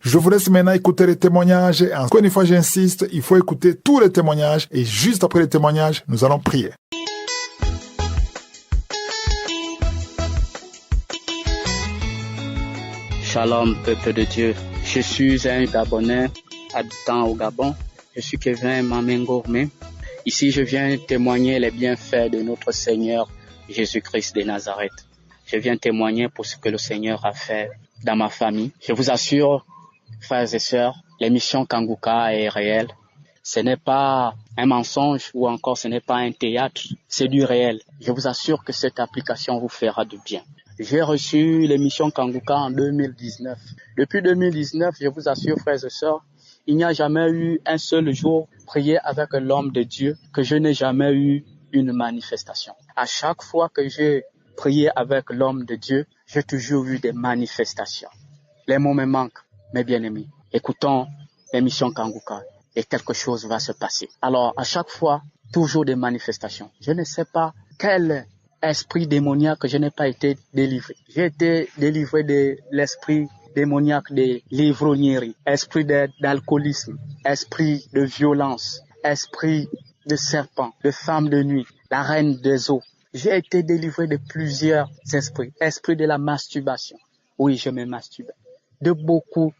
Je vous laisse maintenant écouter les témoignages. Et encore une fois, j'insiste, il faut écouter tous les témoignages. Et juste après les témoignages, nous allons prier. Shalom, peuple de Dieu. Je suis un Gabonais habitant au Gabon. Je suis Kevin Mamengourme. Ici, je viens témoigner les bienfaits de notre Seigneur Jésus-Christ de Nazareth. Je viens témoigner pour ce que le Seigneur a fait dans ma famille. Je vous assure, frères et sœurs, l'émission Kanguka est réelle. Ce n'est pas un mensonge ou encore ce n'est pas un théâtre, c'est du réel. Je vous assure que cette application vous fera du bien. J'ai reçu l'émission Kanguka en 2019. Depuis 2019, je vous assure, frères et sœurs, il n'y a jamais eu un seul jour prié avec l'homme de Dieu que je n'ai jamais eu une manifestation. À chaque fois que j'ai prié avec l'homme de Dieu, j'ai toujours eu des manifestations. Les mots me manquent, mes bien-aimés. Écoutons l'émission Kanguka et quelque chose va se passer. Alors, à chaque fois, toujours des manifestations. Je ne sais pas quel esprit démoniaque je n'ai pas été délivré. J'ai été délivré de l'esprit démoniaque de l'ivrognerie, esprit d'alcoolisme, esprit de violence, esprit de serpent, de femme de nuit, la reine des eaux. J'ai été délivré de plusieurs esprits. Esprit de la masturbation. Oui, je me masturbe. De beaucoup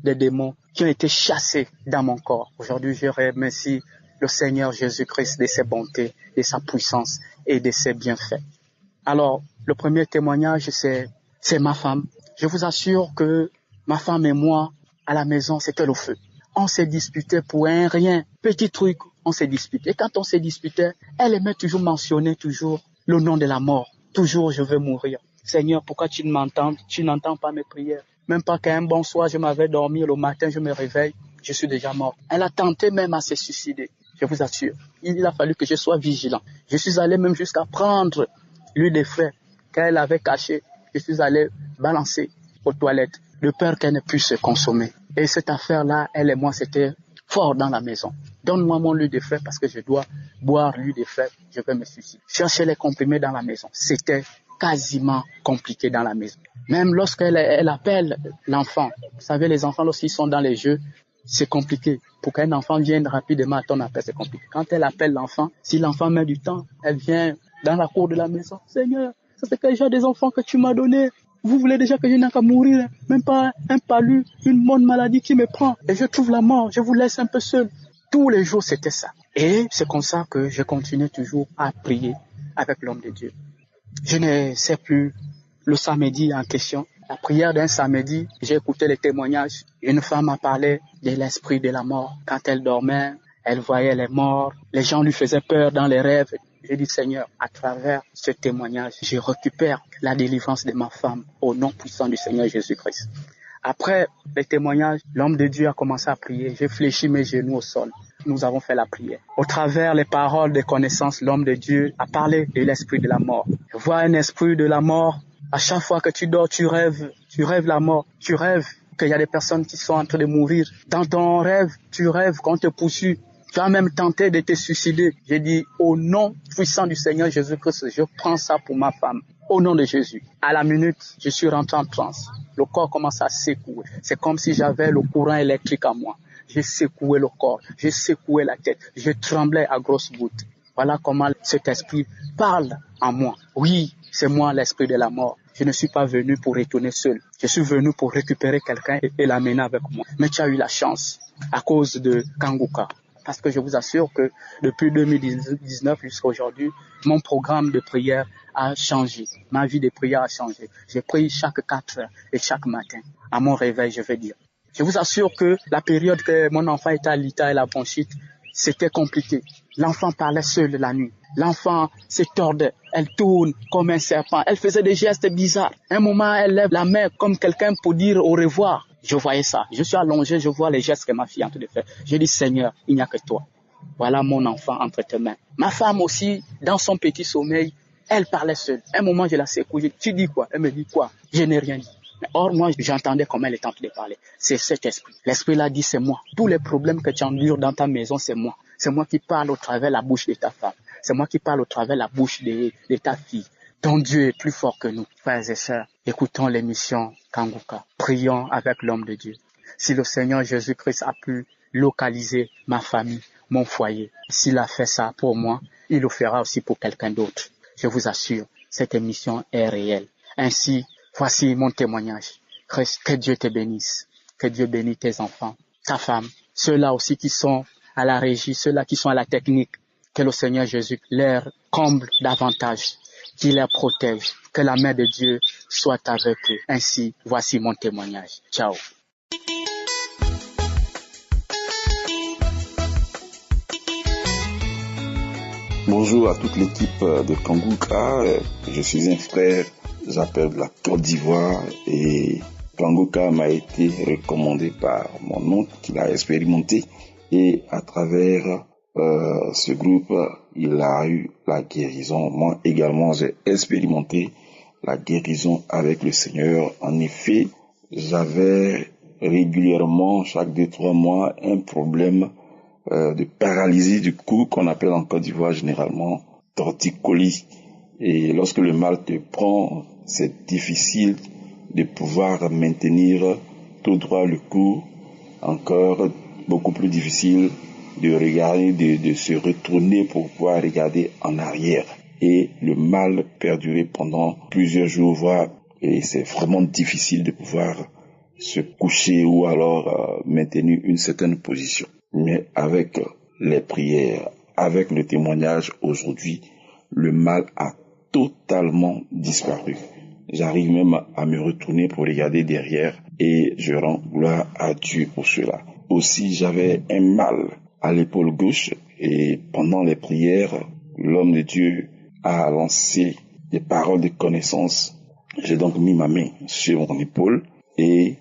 de démons qui ont été chassés dans mon corps. Aujourd'hui, je remercie le Seigneur Jésus-Christ de ses bontés, de sa puissance et de ses bienfaits. Alors, le premier témoignage, c'est ma femme. Je vous assure que ma femme et moi, à la maison, c'était le feu. On s'est disputé pour un rien, petit truc, on s'est disputé. Et quand on s'est disputé, elle aimait toujours mentionner le nom de la mort. Toujours, je veux mourir. Seigneur, pourquoi tu n'entends pas mes prières? Même pas qu'un bon soir, je m'avais dormi, le matin, je me réveille, je suis déjà mort. Elle a tenté même à se suicider, je vous assure. Il a fallu que je sois vigilant. Je suis allé même jusqu'à prendre l'huile des fraises qu'elle avait cachée. Je suis allé balancer aux toilettes, de peur qu'elle ne puisse se consommer. Et cette affaire-là, elle et moi, c'était fort dans la maison. Donne-moi mon l'huile des fraises parce que je dois boire l'huile des fraises, je vais me suicider. Chercher les comprimés dans la maison, c'était quasiment compliqué dans la maison. Même lorsqu'elle appelle l'enfant, vous savez, les enfants, lorsqu'ils sont dans les jeux, c'est compliqué. Pour qu'un enfant vienne rapidement à ton appel, c'est compliqué. Quand elle appelle l'enfant, si l'enfant met du temps, elle vient dans la cour de la maison. Seigneur, ça c'est quel genre des enfants que tu m'as donné? Vous voulez déjà que je n'ai qu'à mourir, même pas un palu, une bonne maladie qui me prend. Et je trouve la mort, je vous laisse un peu seul. Tous les jours, c'était ça. Et c'est comme ça que je continue toujours à prier avec l'homme de Dieu. Je ne sais plus le samedi en question. La prière d'un samedi, j'ai écouté les témoignages. Une femme a parlé de l'esprit de la mort. Quand elle dormait, elle voyait les morts. Les gens lui faisaient peur dans les rêves. J'ai dit, Seigneur, à travers ce témoignage, je récupère la délivrance de ma femme au nom puissant du Seigneur Jésus-Christ. Après les témoignages, l'homme de Dieu a commencé à prier. J'ai fléchi mes genoux au sol. Nous avons fait la prière. Au travers les paroles de connaissance, l'homme de Dieu a parlé de l'esprit de la mort. Je vois un esprit de la mort. À chaque fois que tu dors, tu rêves la mort. Tu rêves qu'il y a des personnes qui sont en train de mourir. Dans ton rêve, tu rêves qu'on te poursuit. Tu as même tenté de te suicider. J'ai dit, au nom puissant du Seigneur Jésus-Christ, je prends ça pour ma femme. Au nom de Jésus. À la minute, je suis rentré en transe. Le corps commence à secouer. C'est comme si j'avais le courant électrique à moi. J'ai secoué le corps. J'ai secoué la tête. Je tremblais à grosses gouttes. Voilà comment cet esprit parle en moi. Oui, c'est moi l'esprit de la mort. Je ne suis pas venu pour retourner seul. Je suis venu pour récupérer quelqu'un et l'amener avec moi. Mais tu as eu la chance à cause de Kanguka. Parce que je vous assure que depuis 2019 jusqu'à aujourd'hui, mon programme de prière a changé. Ma vie de prière a changé. Je prie chaque 4 heures et chaque matin. À mon réveil, je vais dire. Je vous assure que la période que mon enfant était à l'ITA et la bronchite, c'était compliqué. L'enfant parlait seul la nuit. L'enfant se tordait. Elle tourne comme un serpent. Elle faisait des gestes bizarres. Un moment, elle lève la main comme quelqu'un pour dire au revoir. Je voyais ça. Je suis allongé, je vois les gestes que ma fille est en train de faire. J'ai dit, Seigneur, il n'y a que toi. Voilà mon enfant entre tes mains. Ma femme aussi, dans son petit sommeil, elle parlait seule. Un moment, je la secoue. Tu dis quoi? Elle me dit quoi? Je n'ai rien dit. Or, moi, j'entendais comment elle était en train de parler. C'est cet esprit. L'esprit l'a dit, c'est moi. Tous les problèmes que tu endures dans ta maison, c'est moi. C'est moi qui parle au travers de la bouche de ta femme. C'est moi qui parle au travers de la bouche de ta fille. dont Dieu est plus fort que nous. Frères et sœurs, écoutons l'émission Kanguka. Prions avec l'homme de Dieu. Si le Seigneur Jésus-Christ a pu localiser ma famille, mon foyer, s'il a fait ça pour moi, il le fera aussi pour quelqu'un d'autre. Je vous assure, cette émission est réelle. Ainsi, voici mon témoignage. Que Dieu te bénisse. Que Dieu bénisse tes enfants, ta femme, ceux-là aussi qui sont à la régie, ceux-là qui sont à la technique. Que le Seigneur Jésus leur comble davantage, qu'il les protège, que la main de Dieu soit avec eux. Ainsi, voici mon témoignage. Ciao. Bonjour à toute l'équipe de Kanguka. Je suis un frère, j'appelle de la Côte d'Ivoire et Kanguka m'a été recommandé par mon oncle qui l'a expérimenté et à travers ce groupe, il a eu la guérison. Moi également, j'ai expérimenté la guérison avec le Seigneur. En effet, j'avais régulièrement, chaque 2-3 mois, un problème de paralysie du cou qu'on appelle en Côte d'Ivoire généralement torticolis. Et lorsque le mal te prend, c'est difficile de pouvoir maintenir tout droit le cou, encore beaucoup plus difficile de regarder, de se retourner pour pouvoir regarder en arrière. Et le mal perdurait pendant plusieurs jours, voire, et c'est vraiment difficile de pouvoir se coucher ou alors maintenir une certaine position. Mais avec les prières, avec le témoignage aujourd'hui, le mal a totalement disparu. J'arrive même à me retourner pour regarder derrière et je rends gloire à Dieu pour cela. Aussi, j'avais un mal à l'épaule gauche et pendant les prières, l'homme de Dieu a lancé des paroles de connaissance. J'ai donc mis ma main sur mon épaule et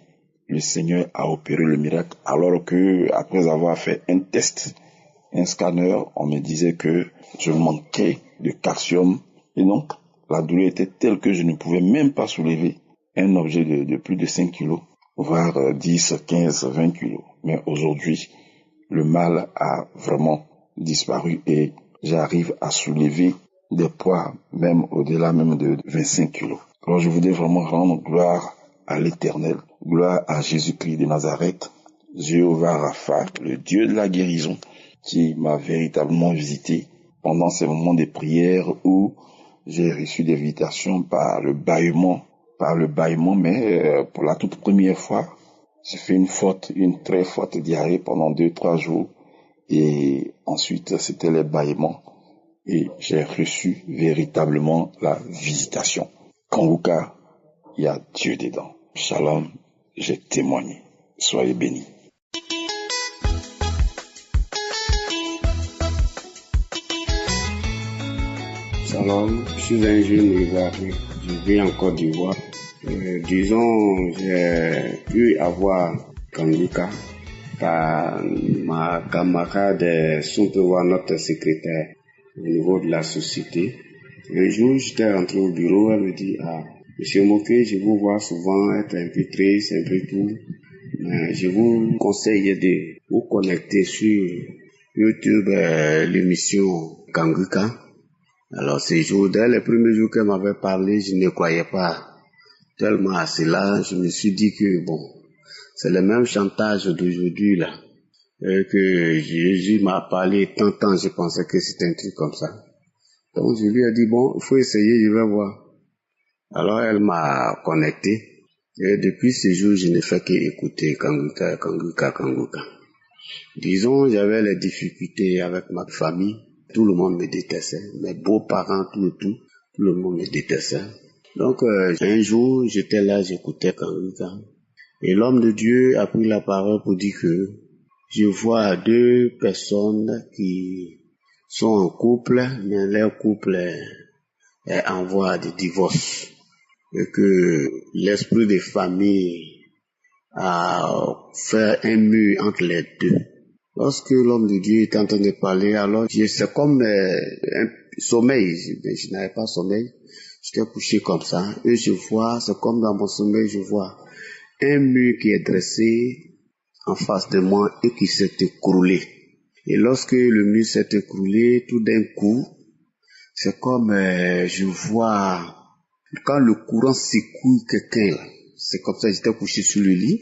le Seigneur a opéré le miracle alors que, après avoir fait un test, un scanner, on me disait que je manquais de calcium et donc la douleur était telle que je ne pouvais même pas soulever un objet de plus de 5 kilos, voire 10, 15, 20 kilos. Mais aujourd'hui, le mal a vraiment disparu et j'arrive à soulever des poids même au-delà même de 25 kilos. Alors je voudrais vraiment rendre gloire à l'Éternel, gloire à Jésus-Christ de Nazareth, Jéhovah Rapha, le Dieu de la guérison, qui m'a véritablement visité pendant ces moments de prière où j'ai reçu des visitations par le bâillement, mais pour la toute première fois, j'ai fait une très forte diarrhée pendant 2-3 jours et ensuite c'était les bâillements et j'ai reçu véritablement la visitation. Kanguka, il y a Dieu dedans. Shalom, j'ai témoigné. Soyez bénis. Shalom, je suis un jeune Ivoirien. Je vis en Côte d'Ivoire. Disons, j'ai pu avoir Kanguka par ma camarade, si on peut voir notre secrétaire au niveau de la société. Un jour, j'étais rentré au bureau, elle me dit, Monsieur Moké, je vous vois souvent être un peu triste, un peu tout. Mais je vous conseille de vous connecter sur YouTube, l'émission Kanguka. Alors, ces jours, dès les premiers jours qu'elle m'avait parlé, je ne croyais pas tellement à cela. Je me suis dit que, bon, c'est le même chantage d'aujourd'hui, là. Et que Jésus m'a parlé tant, je pensais que c'était un truc comme ça. Donc, je lui ai dit, bon, il faut essayer, je vais voir. Alors, elle m'a connecté. Et depuis ce jour, je ne fais qu'écouter Kanguka. Disons, j'avais les difficultés avec ma famille. Tout le monde me détestait. Mes beaux-parents, tout le monde me détestait. Donc, un jour, j'étais là, j'écoutais Kanguka. Et l'homme de Dieu a pris la parole pour dire que je vois 2 personnes qui sont en couple, mais leur couple est en voie de divorce. Et que l'esprit de famille a fait un mur entre les deux. Lorsque l'homme de Dieu est en train de parler, alors c'est comme un sommeil. Je n'avais pas sommeil. J'étais couché comme ça. Et je vois, c'est comme dans mon sommeil, je vois un mur qui est dressé en face de moi et qui s'est écroulé. Et lorsque le mur s'est écroulé, tout d'un coup, c'est comme je vois Quand le courant secoue quelqu'un là, c'est comme ça, j'étais couché sur le lit.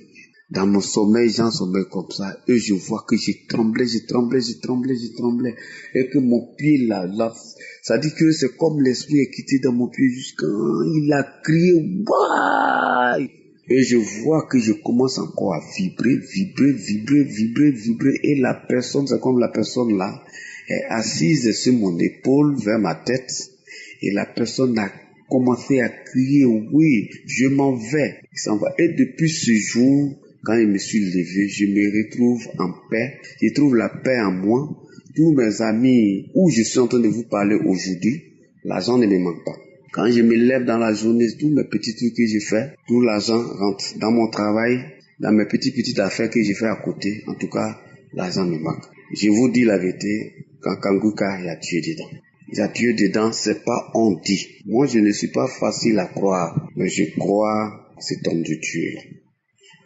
Dans mon sommeil, j'en sommeil comme ça. Et je vois que je tremblais. Et que mon pied là, ça dit que c'est comme l'esprit est quitté dans mon pied jusqu'à, il a crié, waouh! Et je vois que je commence encore à vibrer. Et la personne, c'est comme la personne là, est assise sur mon épaule vers ma tête. Et la personne a commencé à crier, oui, je m'en vais. Il s'en va. Et depuis ce jour, quand je me suis levé, je me retrouve en paix. Je trouve la paix en moi. Tous mes amis, où je suis en train de vous parler aujourd'hui, l'argent ne me manque pas. Quand je me lève dans la journée, tous mes petits trucs que je fais, tout l'argent rentre dans mon travail, dans mes petites affaires que je fais à côté. En tout cas, l'argent me manque. Je vous dis la vérité, quand Kanguka, il y a Dieu dedans. Il y a Dieu dedans, c'est pas on dit. Moi, je ne suis pas facile à croire, mais je crois cet homme de Dieu.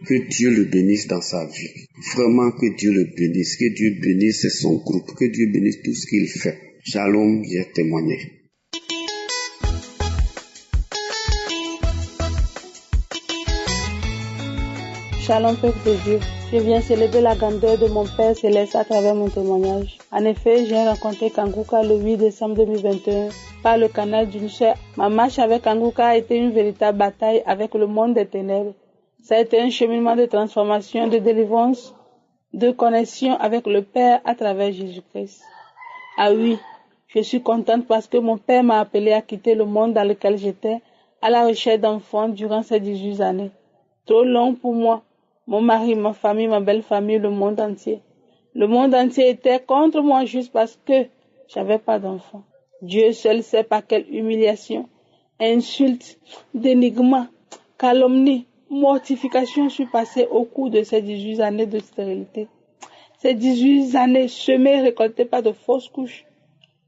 Que Dieu le bénisse dans sa vie. Vraiment que Dieu le bénisse. Que Dieu bénisse son groupe. Que Dieu bénisse tout ce qu'il fait. Shalom, j'ai témoigné. Shalom, peuple de Dieu. Je viens célébrer la grandeur de mon Père Céleste à travers mon témoignage. En effet, j'ai rencontré Kanguka le 8 décembre 2021 par le canal d'une sœur. Ma marche avec Kanguka a été une véritable bataille avec le monde des ténèbres. Ça a été un cheminement de transformation, de délivrance, de connexion avec le Père à travers Jésus-Christ. Ah oui, je suis contente parce que mon Père m'a appelé à quitter le monde dans lequel j'étais à la recherche d'enfants durant ces 18 années. Trop long pour moi, mon mari, ma famille, ma belle famille, le monde entier. Le monde entier était contre moi juste parce que j'avais pas d'enfants. Dieu seul sait par quelle humiliation, insulte, dénigrement, calomnie, mortification je suis passée au cours de ces 18 années de stérilité. Ces 18 années semées, récoltées par de fausses couches.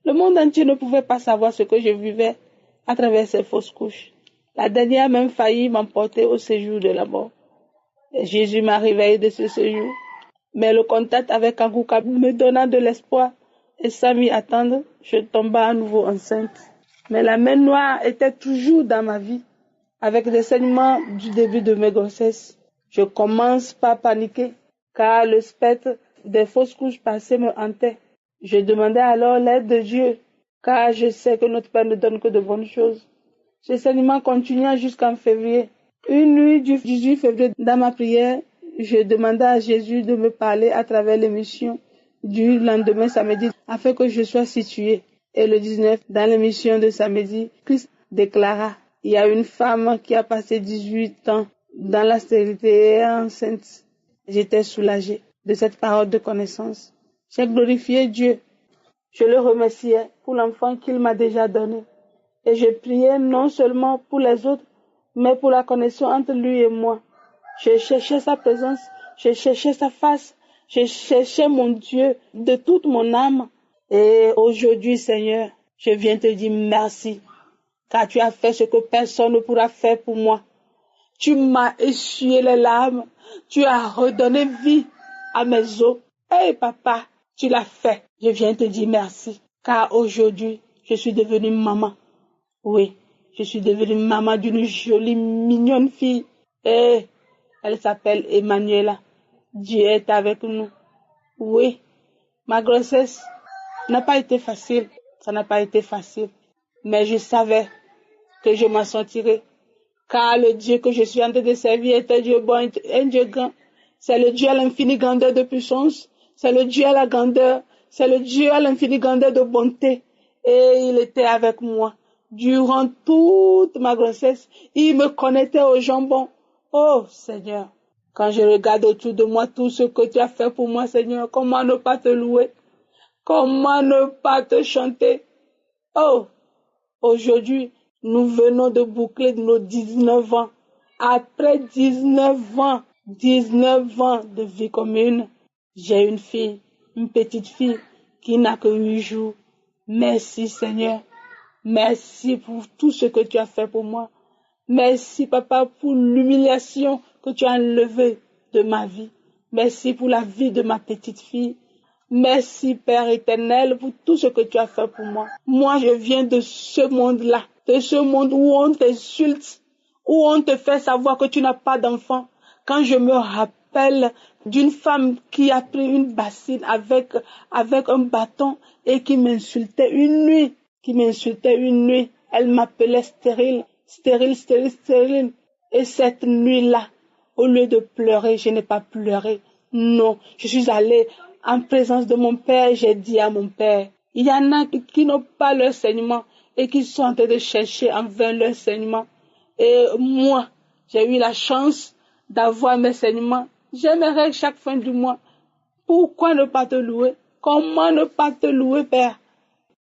Le monde entier ne pouvait pas savoir ce que je vivais à travers ces fausses couches. La dernière a même failli m'emporter au séjour de la mort. Et Jésus m'a réveillé de ce séjour. Mais le contact avec Kanguka me donna de l'espoir. Et sans m'y attendre, je tomba à nouveau enceinte. Mais la main noire était toujours dans ma vie. Avec des saignements du début de mes grossesses, je commence par paniquer, car le spectre des fausses couches passées me hantait. Je demandais alors l'aide de Dieu, car je sais que notre Père ne donne que de bonnes choses. Ce saignement continua jusqu'en février. Une nuit du 18 février, dans ma prière, je demandais à Jésus de me parler à travers l'émission du lendemain samedi, afin que je sois située. Et le 19, dans l'émission de samedi, Christ déclara: il y a une femme qui a passé 18 ans dans la stérilité et est enceinte. J'étais soulagée de cette parole de connaissance. J'ai glorifié Dieu. Je le remerciais pour l'enfant qu'il m'a déjà donné. Et je priais non seulement pour les autres, mais pour la connexion entre lui et moi. Je cherchais sa présence, je cherchais sa face, je cherchais mon Dieu de toute mon âme. Et aujourd'hui, Seigneur, je viens te dire merci. Car tu as fait ce que personne ne pourra faire pour moi. Tu m'as essuyé les larmes. Tu as redonné vie à mes os. Hey papa, tu l'as fait. Je viens te dire merci. Car aujourd'hui, je suis devenue maman. Oui, je suis devenue maman d'une jolie, mignonne fille. Et elle s'appelle Emmanuela. Dieu est avec nous. Oui, ma grossesse n'a pas été facile. Ça n'a pas été facile. Mais je savais que je m'en sortirai. Car le Dieu que je suis en train de servir est un Dieu bon, un Dieu grand. C'est le Dieu à l'infinie grandeur de puissance. C'est le Dieu à la grandeur. C'est le Dieu à l'infinie grandeur de bonté. Et il était avec moi. Durant toute ma grossesse, il me connectait au jambon. Oh Seigneur, quand je regarde autour de moi tout ce que tu as fait pour moi, Seigneur, comment ne pas te louer? Comment ne pas te chanter? Oh, aujourd'hui, nous venons de boucler nos 19 ans. Après 19 ans de vie commune, j'ai une fille, une petite fille qui n'a que 8 jours. Merci Seigneur. Merci pour tout ce que tu as fait pour moi. Merci Papa pour l'humiliation que tu as enlevée de ma vie. Merci pour la vie de ma petite fille. Merci Père éternel pour tout ce que tu as fait pour moi. Moi je viens de ce monde-là, que ce monde où on t'insulte, où on te fait savoir que tu n'as pas d'enfant. Quand je me rappelle d'une femme qui a pris une bassine avec un bâton et qui m'insultait une nuit, elle m'appelait stérile. Et cette nuit-là, au lieu de pleurer, je n'ai pas pleuré. Non, je suis allée en présence de mon père, j'ai dit à mon père, il y en a qui n'ont pas leur saignement et qui sont en train de chercher en vain leur saignement. Et moi, j'ai eu la chance d'avoir mes saignements. J'aimerais chaque fin du mois. Pourquoi ne pas te louer? Comment ne pas te louer, Père?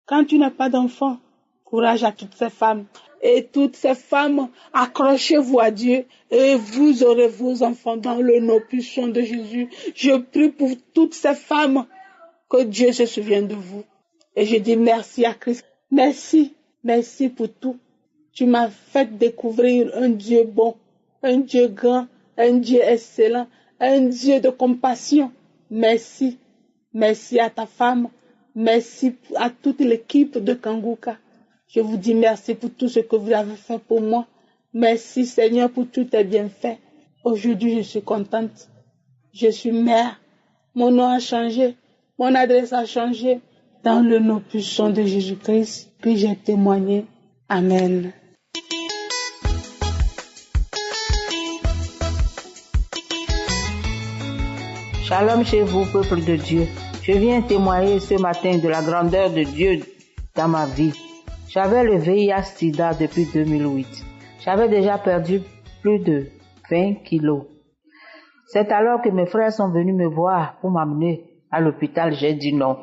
Quand tu n'as pas d'enfant, courage à toutes ces femmes. Et toutes ces femmes, accrochez-vous à Dieu et vous aurez vos enfants dans le nom puissant de Jésus. Je prie pour toutes ces femmes que Dieu se souvienne de vous. Et je dis merci à Christ. Merci pour tout. Tu m'as fait découvrir un Dieu bon, un Dieu grand, un Dieu excellent, un Dieu de compassion. Merci à ta femme, merci à toute l'équipe de Kanguka. Je vous dis merci pour tout ce que vous avez fait pour moi. Merci Seigneur pour tous tes bienfaits. Aujourd'hui, je suis contente. Je suis mère. Mon nom a changé. Mon adresse a changé. Dans le nom puissant de Jésus-Christ, puis j'ai témoigné. Amen. Shalom chez vous, peuple de Dieu. Je viens témoigner ce matin de la grandeur de Dieu dans ma vie. J'avais le VIH-Sida depuis 2008. J'avais déjà perdu plus de 20 kilos. C'est alors que mes frères sont venus me voir pour m'amener à l'hôpital. J'ai dit non,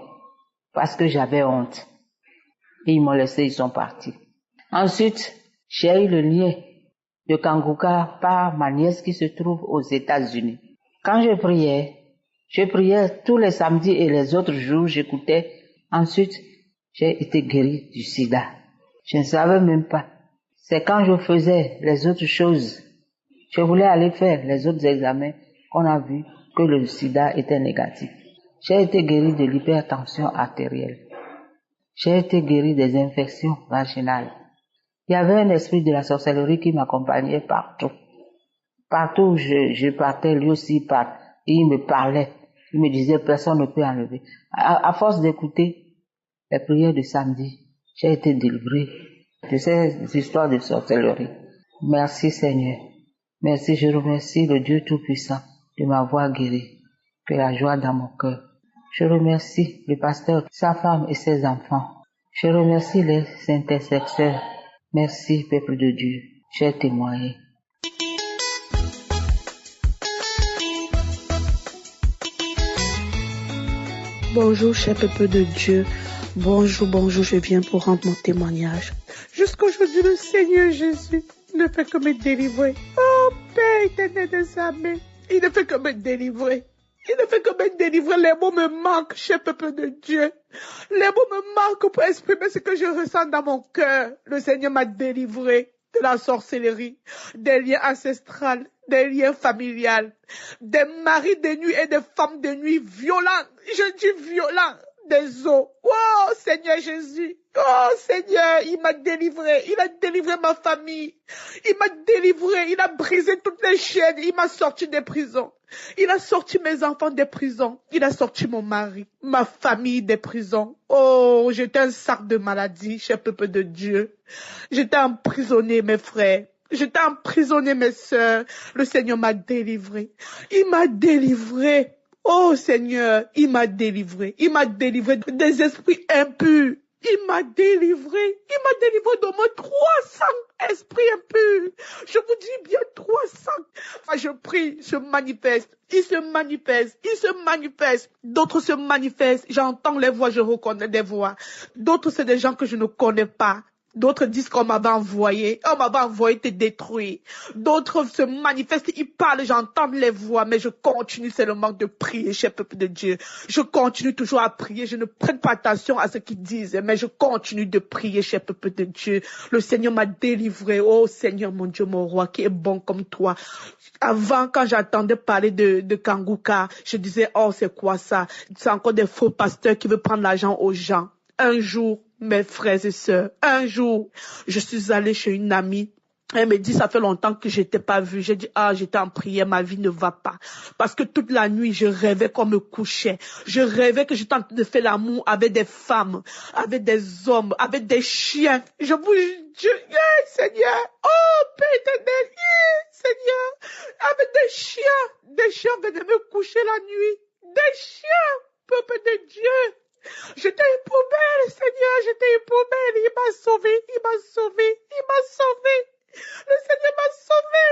parce que j'avais honte. Et ils m'ont laissé, ils sont partis. Ensuite, j'ai eu le lien de Kanguka par ma nièce qui se trouve aux États-Unis. Quand je priais tous les samedis et les autres jours, j'écoutais. Ensuite, j'ai été guéri du sida. Je ne savais même pas. C'est quand je faisais les autres choses, je voulais aller faire les autres examens, qu'on a vu que le sida était négatif. J'ai été guéri de l'hypertension artérielle. J'ai été guéri des infections vaginales. Il y avait un esprit de la sorcellerie qui m'accompagnait partout. Partout où je partais, lui aussi part. Il me parlait. Il me disait, personne ne peut enlever. À force d'écouter les prières de samedi, j'ai été délivré de ces histoires de sorcellerie. Merci Seigneur. Merci, je remercie le Dieu Tout-Puissant de m'avoir guéri. Que la joie dans mon cœur. Je remercie le pasteur, sa femme et ses enfants. Je remercie les intercesseurs. Merci, peuple de Dieu. J'ai témoigné. Bonjour, cher peuple de Dieu. Bonjour, je viens pour rendre mon témoignage. Jusqu'aujourd'hui, le Seigneur Jésus ne fait que me délivrer. Oh, Père éternel des armées, il ne fait que me délivrer. Il ne fait que me délivrer. Les mots me manquent, cher peuple de Dieu. Les mots me manquent pour exprimer ce que je ressens dans mon cœur. Le Seigneur m'a délivré de la sorcellerie, des liens ancestrales, des liens familiales, des maris de nuit et des femmes de nuit violentes. Je dis violents, des os. Oh Seigneur Jésus, oh Seigneur, il m'a délivré, il a délivré ma famille, il m'a délivré, il a brisé toutes les chaînes, il m'a sorti des prisons, il a sorti mes enfants des prisons, il a sorti mon mari, ma famille des prisons. Oh, j'étais un sac de maladie, cher peuple de Dieu. J'étais emprisonné, mes frères. J'étais emprisonné, mes sœurs. Le Seigneur m'a délivré. Il m'a délivré. Oh Seigneur, il m'a délivré. Il m'a délivré des esprits impurs. Il m'a délivré. Il m'a délivré d'au moins 300 esprits impurs. Je vous dis bien 300. Je prie, se manifeste. Il se manifeste. Il se manifeste. D'autres se manifestent. J'entends les voix, je reconnais des voix. D'autres, c'est des gens que je ne connais pas. D'autres disent qu'on m'avait envoyé. On m'avait envoyé te détruire. D'autres se manifestent, ils parlent, j'entends les voix, mais je continue seulement de prier, cher peuple de Dieu. Je continue toujours à prier. Je ne prête pas attention à ce qu'ils disent, mais je continue de prier, cher peuple de Dieu. Le Seigneur m'a délivré. Oh Seigneur, mon Dieu, mon roi, qui est bon comme toi. Avant, quand j'entendais parler de Kanguka, je disais, oh, c'est quoi ça? C'est encore des faux pasteurs qui veulent prendre l'argent aux gens. Un jour, mes frères et sœurs, un jour, je suis allée chez une amie. Elle me dit, ça fait longtemps que je t'ai pas vue. J'ai dit, j'étais en prière, ma vie ne va pas. Parce que toute la nuit, je rêvais qu'on me couchait. Je rêvais que j'étais en train de faire l'amour avec des femmes, avec des hommes, avec des chiens. Je vous jure, Seigneur, Père éternel, Seigneur, avec des chiens venaient me coucher la nuit. Des chiens, peuple de Dieu. J'étais une poubelle, Seigneur, j'étais une poubelle. Il m'a sauvé, il m'a sauvé, il m'a sauvé. Le Seigneur m'a sauvé.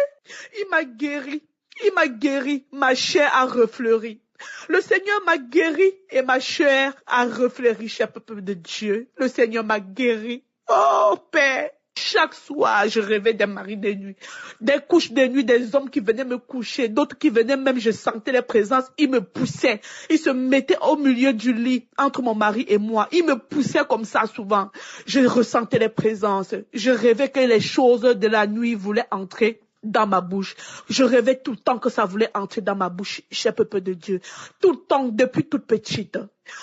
Il m'a guéri. Ma chair a refleuri. Le Seigneur m'a guéri et ma chair a refleuri, cher peuple de Dieu. Le Seigneur m'a guéri. Oh, Père. Chaque soir, je rêvais des maris de nuit, des couches de nuit, des hommes qui venaient me coucher, d'autres qui venaient même, je sentais les présences, ils me poussaient, ils se mettaient au milieu du lit, entre mon mari et moi, ils me poussaient comme ça souvent. Je ressentais les présences, je rêvais que les choses de la nuit voulaient entrer dans ma bouche. Je rêvais tout le temps que ça voulait entrer dans ma bouche, cher peuple de Dieu. Tout le temps, depuis toute petite.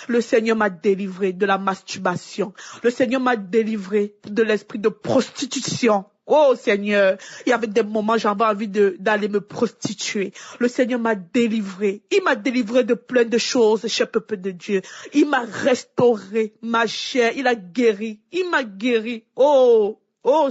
Le Seigneur m'a délivré de la masturbation. Le Seigneur m'a délivré de l'esprit de prostitution. Oh Seigneur, il y avait des moments j'avais envie d'aller me prostituer. Le Seigneur m'a délivré. Il m'a délivré de plein de choses, cher peuple de Dieu. Il m'a restauré ma chair. Il a guéri. Il m'a guéri. Oh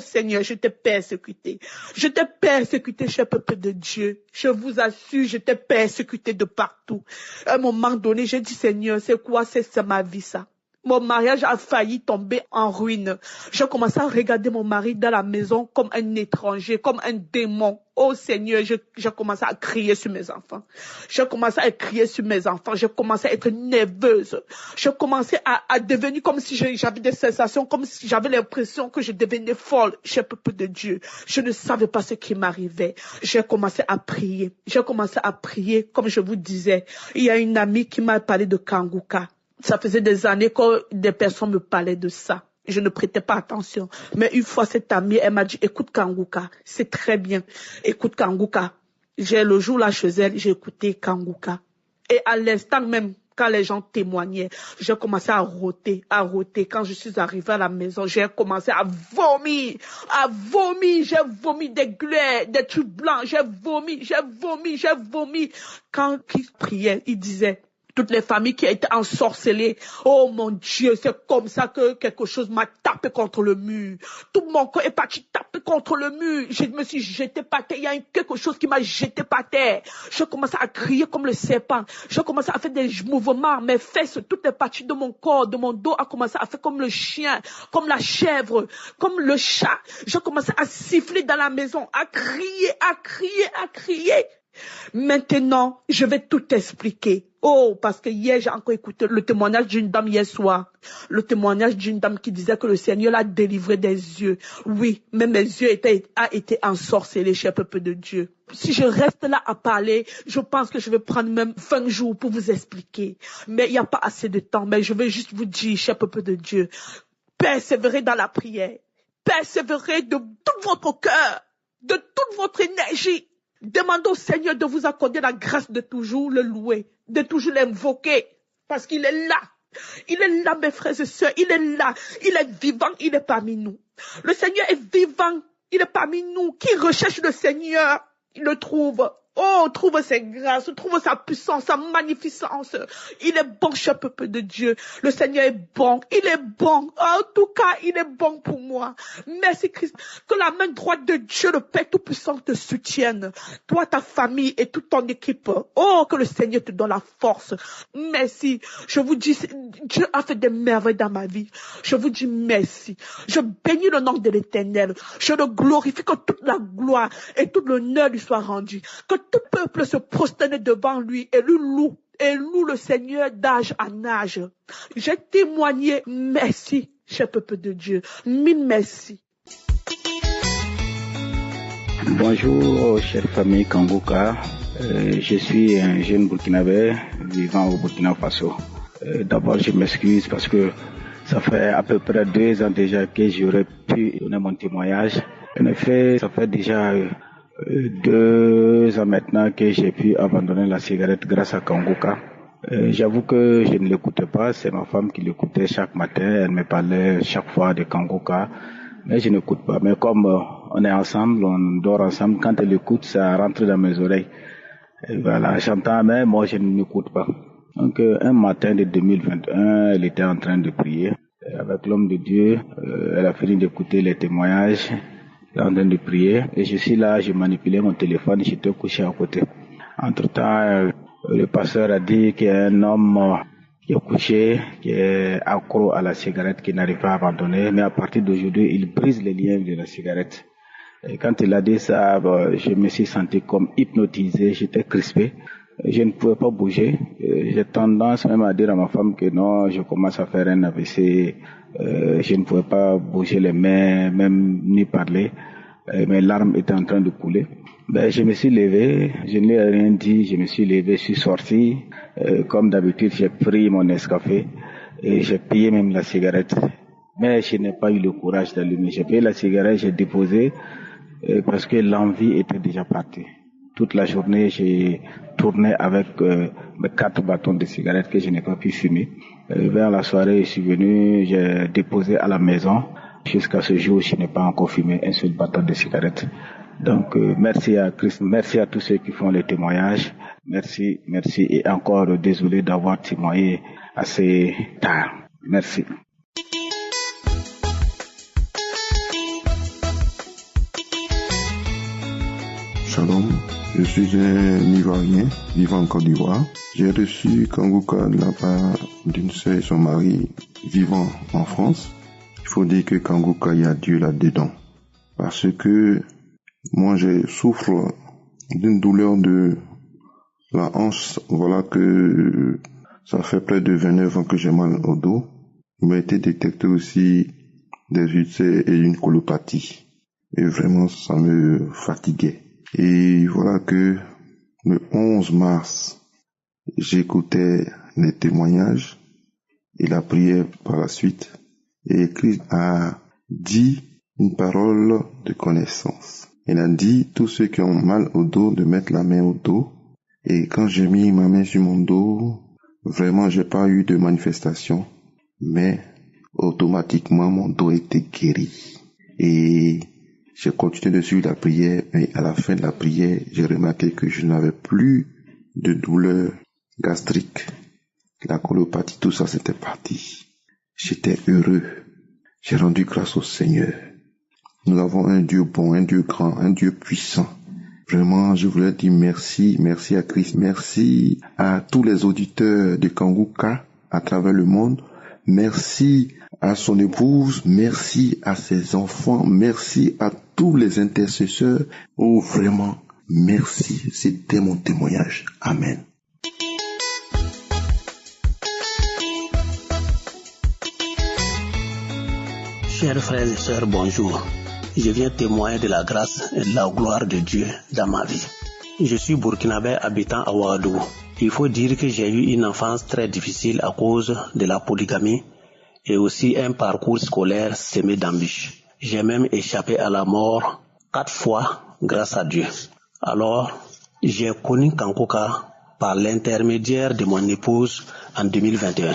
Seigneur, je t'ai persécuté. Je t'ai persécuté, cher peuple de Dieu. Je vous assure, je t'ai persécuté de partout. À un moment donné, j'ai dit, Seigneur, c'est quoi, c'est ma vie, ça? Mon mariage a failli tomber en ruine. J'ai commencé à regarder mon mari dans la maison comme un étranger, comme un démon. Oh Seigneur, j'ai commencé à crier sur mes enfants. J'ai commencé à crier sur mes enfants. J'ai commencé à être nerveuse. J'ai commencé à devenir comme si j'avais des sensations, comme si j'avais l'impression que je devenais folle. Cher peuple de Dieu, je ne savais pas ce qui m'arrivait. J'ai commencé à prier. J'ai commencé à prier, comme je vous disais. Il y a une amie qui m'a parlé de Kanguka. Ça faisait des années que des personnes me parlaient de ça. Je ne prêtais pas attention. Mais une fois, cette amie, elle m'a dit, écoute Kanguka, c'est très bien. Écoute Kanguka. Le jour là chez elle, j'ai écouté Kanguka. Et à l'instant même, quand les gens témoignaient, j'ai commencé à rôter. Quand je suis arrivée à la maison, j'ai commencé à vomir. J'ai vomi des glaires, des trucs blancs. J'ai vomi. Quand ils priaient, ils disaient, toutes les familles qui étaient ensorcelées. Oh mon Dieu, c'est comme ça que quelque chose m'a tapé contre le mur. Tout mon corps est parti taper contre le mur. Je me suis jeté par terre. Il y a quelque chose qui m'a jeté par terre. Je commençais à crier comme le serpent. Je commençais à faire des mouvements. Mes fesses, toutes les parties de mon corps, de mon dos, a commencé à faire comme le chien, comme la chèvre, comme le chat. Je commençais à siffler dans la maison, à crier. Maintenant, je vais tout expliquer. Oh, parce que hier, j'ai encore écouté le témoignage d'une dame hier soir. Le témoignage d'une dame qui disait que le Seigneur l'a délivré des yeux. Oui, mais mes yeux a été ensorcelés, cher peuple de Dieu. Si je reste là à parler, je pense que je vais prendre même 20 jours pour vous expliquer. Mais il n'y a pas assez de temps. Mais je vais juste vous dire, cher peuple de Dieu, persévérez dans la prière. Persévérez de tout votre cœur, de toute votre énergie. Demandez au Seigneur de vous accorder la grâce de toujours le louer, de toujours l'invoquer, parce qu'il est là. Il est là, mes frères et sœurs, il est là. Il est vivant, il est parmi nous. Le Seigneur est vivant, il est parmi nous. Qui recherche le Seigneur, il le trouve. Oh, trouve ses grâces, trouve sa puissance, sa magnificence. Il est bon, cher peuple de Dieu. Le Seigneur est bon, il est bon. En tout cas, il est bon pour moi. Merci Christ. Que la main droite de Dieu, le Père Tout-Puissant, te soutienne. Toi, ta famille et toute ton équipe. Oh, que le Seigneur te donne la force. Merci. Je vous dis, Dieu a fait des merveilles dans ma vie. Je vous dis merci. Je bénis le nom de l'Éternel. Je le glorifie, que toute la gloire et tout l'honneur lui soit rendu. Que tout peuple se prosterne devant lui et lui loue. Et loue le Seigneur d'âge en âge. J'ai témoigné. Merci, cher peuple de Dieu. Mille merci. Bonjour, chère famille Kanguka. Je suis un jeune Burkinabé vivant au Burkina Faso. D'abord, je m'excuse parce que ça fait à peu près 2 ans déjà que j'aurais pu donner mon témoignage. En effet, ça fait déjà 2 ans maintenant que j'ai pu abandonner la cigarette grâce à Kanguka. J'avoue que je ne l'écoutais pas, c'est ma femme qui l'écoutait chaque matin, elle me parlait chaque fois de Kangoka, mais je n'écoute pas. Mais comme on est ensemble, on dort ensemble, quand elle écoute, ça rentre dans mes oreilles. Et voilà, j'entends, mais moi je n'écoute pas. Donc un matin de 2021, elle était en train de prier avec l'homme de Dieu, elle a fini d'écouter les témoignages, elle est en train de prier, et je suis là, je manipulais mon téléphone, j'étais couché à côté. Entre-temps, le pasteur a dit qu'il y a un homme qui est couché, qui est accro à la cigarette, qui n'arrive pas à abandonner, mais à partir d'aujourd'hui, il brise les liens de la cigarette. Et quand il a dit ça, je me suis senti comme hypnotisé, j'étais crispé, je ne pouvais pas bouger. J'ai tendance même à dire à ma femme que non, je commence à faire un AVC, je ne pouvais pas bouger les mains, même ni parler, mes larmes étaient en train de couler. Je me suis levé, je ne lui ai rien dit, je me suis levé, je suis sorti. Comme d'habitude, j'ai pris mon Nescafé et j'ai payé même la cigarette. Mais je n'ai pas eu le courage d'allumer. J'ai payé la cigarette, j'ai déposé parce que l'envie était déjà partie. Toute la journée, j'ai tourné avec mes 4 bâtons de cigarette que je n'ai pas pu fumer. Vers la soirée, je suis venu, j'ai déposé à la maison. Jusqu'à ce jour, je n'ai pas encore fumé un seul bâton de cigarette. Donc, merci à Christ, merci à tous ceux qui font les témoignages. Merci, merci et encore désolé d'avoir témoigné assez tard. Merci. Shalom, je suis un Ivoirien vivant en Côte d'Ivoire. J'ai reçu Kangoka de la part d'une sœur et son mari vivant en France. Il faut dire que Kangoka, il y a Dieu là-dedans. Parce que moi, je souffre d'une douleur de la hanche. Voilà que ça fait près de 29 ans que j'ai mal au dos. Il m'a été détecté aussi des ulcères et une colopathie. Et vraiment, ça me fatiguait. Et voilà que le 11 mars, j'écoutais les témoignages et la prière par la suite. Et Christ a dit une parole de connaissance. Il a dit, tous ceux qui ont mal au dos, de mettre la main au dos. Et quand j'ai mis ma main sur mon dos, vraiment, j'ai pas eu de manifestation. Mais, automatiquement, mon dos était guéri. Et j'ai continué de suivre la prière. Et à la fin de la prière, j'ai remarqué que je n'avais plus de douleur gastrique. La colopathie, tout ça, c'était parti. J'étais heureux. J'ai rendu grâce au Seigneur. Nous avons un Dieu bon, un Dieu grand, un Dieu puissant. Vraiment, je voulais dire merci, merci à Christ, merci à tous les auditeurs de Kangoka à travers le monde. Merci à son épouse, merci à ses enfants, merci à tous les intercesseurs. Oh, vraiment, merci. C'était mon témoignage. Amen. Chers frères et sœurs, bonjour. Je viens témoigner de la grâce et de la gloire de Dieu dans ma vie. Je suis burkinabé habitant à Ouagadougou. Il faut dire que j'ai eu une enfance très difficile à cause de la polygamie et aussi un parcours scolaire semé d'embûches. J'ai même échappé à la mort 4 fois grâce à Dieu. Alors, j'ai connu Kangoka par l'intermédiaire de mon épouse en 2021.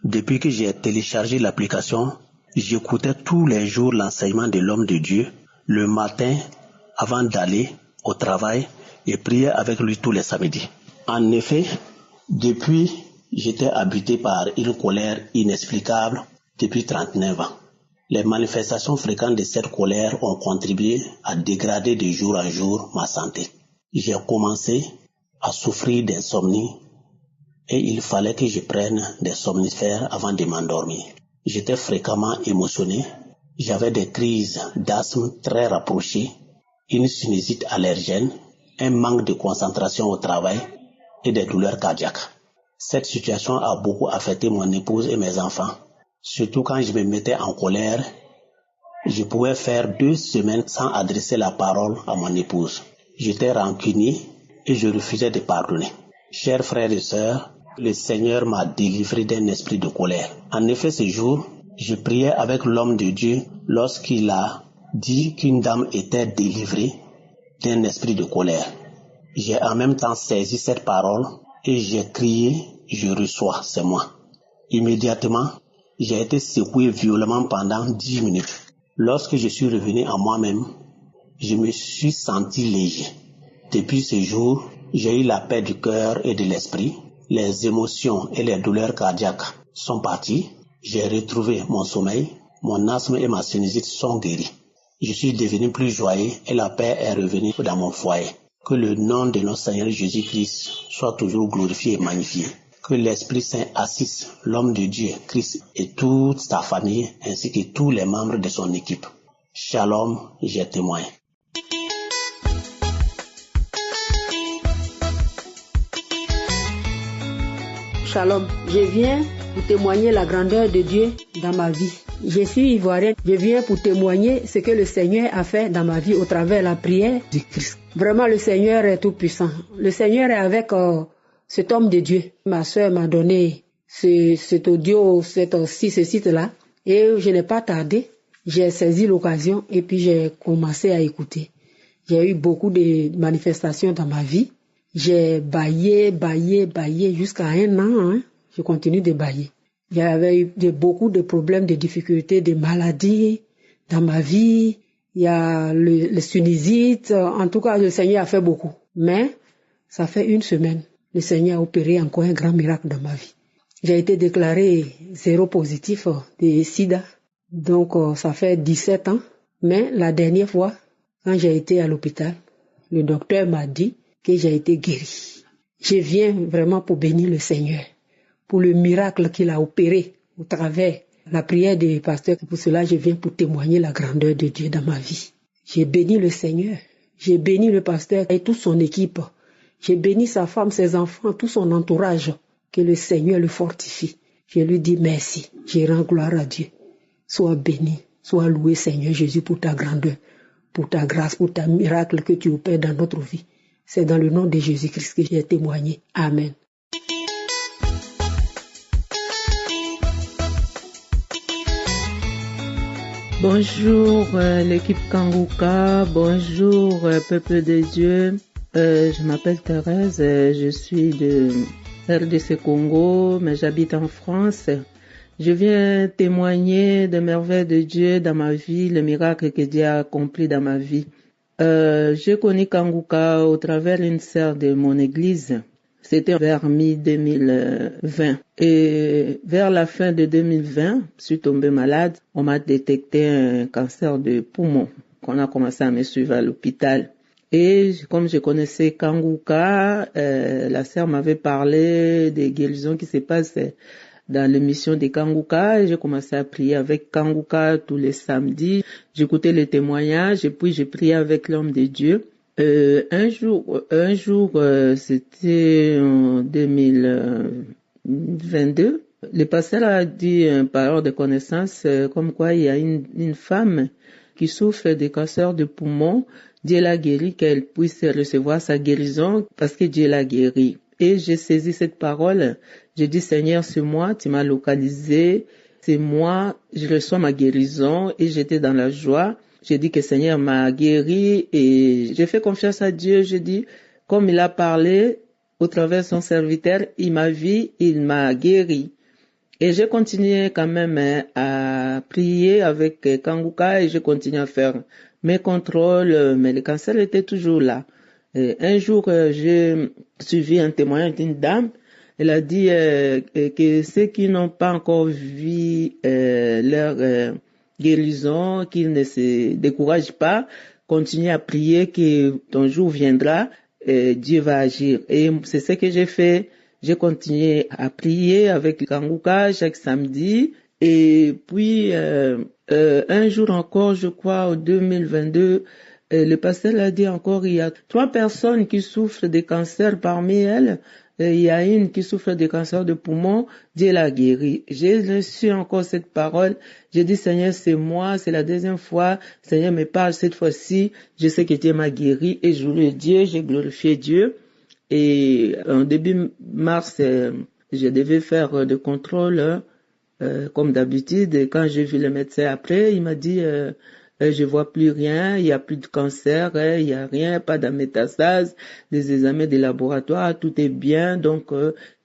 Depuis que j'ai téléchargé l'application, j'écoutais tous les jours l'enseignement de l'homme de Dieu, le matin avant d'aller au travail et prier avec lui tous les samedis. En effet, depuis, j'étais habité par une colère inexplicable depuis 39 ans. Les manifestations fréquentes de cette colère ont contribué à dégrader de jour en jour ma santé. J'ai commencé à souffrir d'insomnie et il fallait que je prenne des somnifères avant de m'endormir. J'étais fréquemment émotionné, j'avais des crises d'asthme très rapprochées, une sinusite allergène, un manque de concentration au travail et des douleurs cardiaques. Cette situation a beaucoup affecté mon épouse et mes enfants. Surtout quand je me mettais en colère, je pouvais faire 2 semaines sans adresser la parole à mon épouse. J'étais rancunier et je refusais de pardonner. Chers frères et sœurs, le Seigneur m'a délivré d'un esprit de colère. En effet, ce jour, je priais avec l'homme de Dieu lorsqu'il a dit qu'une dame était délivrée d'un esprit de colère. J'ai en même temps saisi cette parole et j'ai crié je reçois, c'est moi. Immédiatement, j'ai été secoué violemment pendant 10 minutes. Lorsque je suis revenu à moi-même, je me suis senti léger. Depuis ce jour, j'ai eu la paix du cœur et de l'esprit. Les émotions et les douleurs cardiaques sont parties. J'ai retrouvé mon sommeil. Mon asthme et ma sinusite sont guéris. Je suis devenu plus joyeux et la paix est revenue dans mon foyer. Que le nom de notre Seigneur Jésus-Christ soit toujours glorifié et magnifié. Que l'Esprit Saint assiste l'homme de Dieu, Christ et toute sa famille ainsi que tous les membres de son équipe. Shalom, j'ai témoin. Shalom, je viens pour témoigner la grandeur de Dieu dans ma vie. Je suis ivoirienne, je viens pour témoigner ce que le Seigneur a fait dans ma vie au travers de la prière du Christ. Vraiment, le Seigneur est tout puissant. Le Seigneur est avec cet homme de Dieu. Ma soeur m'a donné cet audio, ce site-là, et je n'ai pas tardé. J'ai saisi l'occasion et puis j'ai commencé à écouter. J'ai eu beaucoup de manifestations dans ma vie. J'ai baillé jusqu'à 1 an. Je continue de bailler. J'avais eu beaucoup de problèmes, de difficultés, de maladies dans ma vie. Il y a le sinusite. En tout cas, le Seigneur a fait beaucoup. Mais ça fait 1 semaine. Le Seigneur a opéré encore un grand miracle dans ma vie. J'ai été déclaré 0 positif de sida. Donc, ça fait 17 ans. Mais la dernière fois, quand j'ai été à l'hôpital, le docteur m'a dit que j'ai été guéri. Je viens vraiment pour bénir le Seigneur, pour le miracle qu'il a opéré au travers la prière des pasteurs. Pour cela, je viens pour témoigner la grandeur de Dieu dans ma vie. J'ai béni le Seigneur. J'ai béni le pasteur et toute son équipe. J'ai béni sa femme, ses enfants, tout son entourage. Que le Seigneur le fortifie. Je lui dis merci. Je rends gloire à Dieu. Sois béni, sois loué Seigneur Jésus pour ta grandeur, pour ta grâce, pour ta miracle que tu opères dans notre vie. C'est dans le nom de Jésus-Christ que j'ai témoigné. Amen. Bonjour l'équipe Kanguka, bonjour peuple de Dieu. Je m'appelle Thérèse, je suis de RDC Congo, mais j'habite en France. Je viens témoigner des merveilles de Dieu dans ma vie, le miracle que Dieu a accompli dans ma vie. J'ai connu Kanguka au travers d'une sœur de mon église. C'était vers mi-2020. Et vers la fin de 2020, je suis tombée malade. On m'a détecté un cancer de poumon. On a commencé à me suivre à l'hôpital. Et comme je connaissais Kanguka, la sœur m'avait parlé des guérisons qui se passent dans l'émission de Kanguka. Et j'ai commencé à prier avec Kanguka tous les samedis. J'écoutais les témoignages et puis j'ai prié avec l'homme de Dieu. Un jour, c'était en 2022, le pasteur a dit une parole de connaissance comme quoi il y a une femme qui souffre de cancer de poumon. Dieu l'a guéri, qu'elle puisse recevoir sa guérison parce que Dieu l'a guéri. Et j'ai saisi cette parole. J'ai dit, Seigneur, c'est moi, tu m'as localisé, c'est moi, je reçois ma guérison et j'étais dans la joie. J'ai dit que le Seigneur m'a guéri et j'ai fait confiance à Dieu. J'ai dit, comme il a parlé au travers de son serviteur, il m'a vu, il m'a guéri. Et j'ai continué quand même à prier avec Kanguka et j'ai continué à faire mes contrôles, mais le cancer était toujours là. Et un jour, j'ai suivi un témoignage d'une dame. Elle a dit que ceux qui n'ont pas encore vu leur guérison, qu'ils ne se découragent pas, continuez à prier que ton jour viendra, Dieu va agir. Et c'est ce que j'ai fait. J'ai continué à prier avec Kanguka chaque samedi. Et puis, un jour encore, je crois, en 2022, le pasteur a dit encore, il y a 3 personnes qui souffrent de cancer parmi elles. Il y a une qui souffre de cancer de poumon, Dieu l'a guéri. J'ai reçu encore cette parole. J'ai dit, Seigneur, c'est moi, c'est la 2e fois. Seigneur me parle cette fois-ci. Je sais que Dieu m'a guéri et je loue Dieu, j'ai glorifié Dieu. Et en début mars, je devais faire des contrôles comme d'habitude. Et quand j'ai vu le médecin après, il m'a dit, Je vois plus rien, il y a plus de cancer, il y a rien, pas de métastase, des examens de laboratoire, tout est bien, donc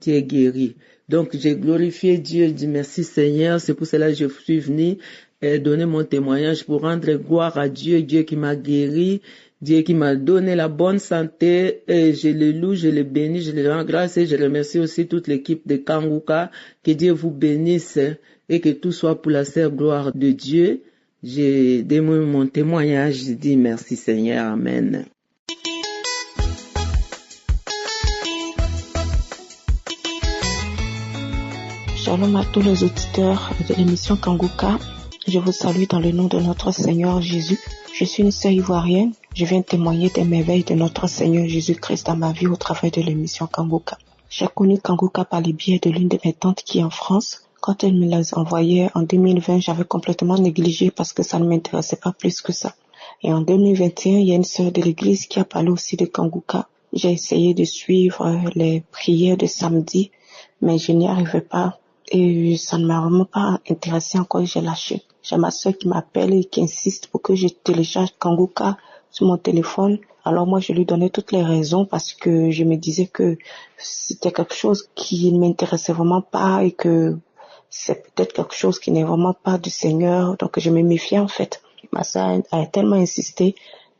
tu es guéri. Donc j'ai glorifié Dieu, dit merci Seigneur, c'est pour cela que je suis venu donner mon témoignage pour rendre gloire à Dieu, Dieu qui m'a guéri, Dieu qui m'a donné la bonne santé, et je le loue, je le bénis, je le rends grâce et je remercie aussi toute l'équipe de Kanguka, que Dieu vous bénisse et que tout soit pour la seule gloire de Dieu. J'ai donné mon témoignage, je dis merci Seigneur, Amen. Shalom à tous les auditeurs de l'émission Kanguka. Je vous salue dans le nom de notre Seigneur Jésus. Je suis une sœur ivoirienne. Je viens témoigner des merveilles de notre Seigneur Jésus-Christ dans ma vie au travers de l'émission Kanguka. J'ai connu Kanguka par le biais de l'une de mes tantes qui est en France. Quand elle me les envoyait en 2020, j'avais complètement négligé parce que ça ne m'intéressait pas plus que ça. Et en 2021, il y a une sœur de l'église qui a parlé aussi de Kanguka. J'ai essayé de suivre les prières de samedi, mais je n'y arrivais pas. Et ça ne m'a vraiment pas intéressé encore, j'ai lâché. J'ai ma sœur qui m'appelle et qui insiste pour que je télécharge Kanguka sur mon téléphone. Alors moi, je lui donnais toutes les raisons parce que je me disais que c'était quelque chose qui ne m'intéressait vraiment pas et que c'est peut-être quelque chose qui n'est vraiment pas du Seigneur. Donc je me méfiais en fait. Ma sœur a tellement insisté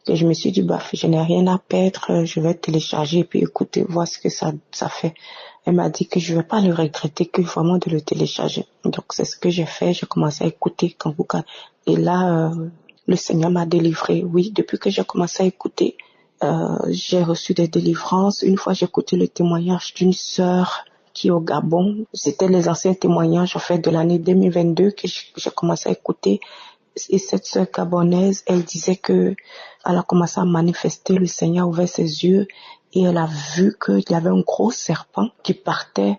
que je me suis dit, je n'ai rien à perdre, je vais télécharger et puis écouter, voir ce que ça fait. Elle m'a dit que je ne vais pas le regretter, que vraiment de le télécharger. Donc c'est ce que j'ai fait, j'ai commencé à écouter Kanguka. Et là, le Seigneur m'a délivré. Oui, depuis que j'ai commencé à écouter, j'ai reçu des délivrances. Une fois, j'ai écouté le témoignage d'une sœur qui est au Gabon. C'était les anciens témoignages en fait de l'année 2022 que j'ai commencé à écouter. Et cette sœur gabonaise, elle disait que elle a commencé à manifester, le Seigneur a ouvert ses yeux et elle a vu qu'il y avait un gros serpent qui partait.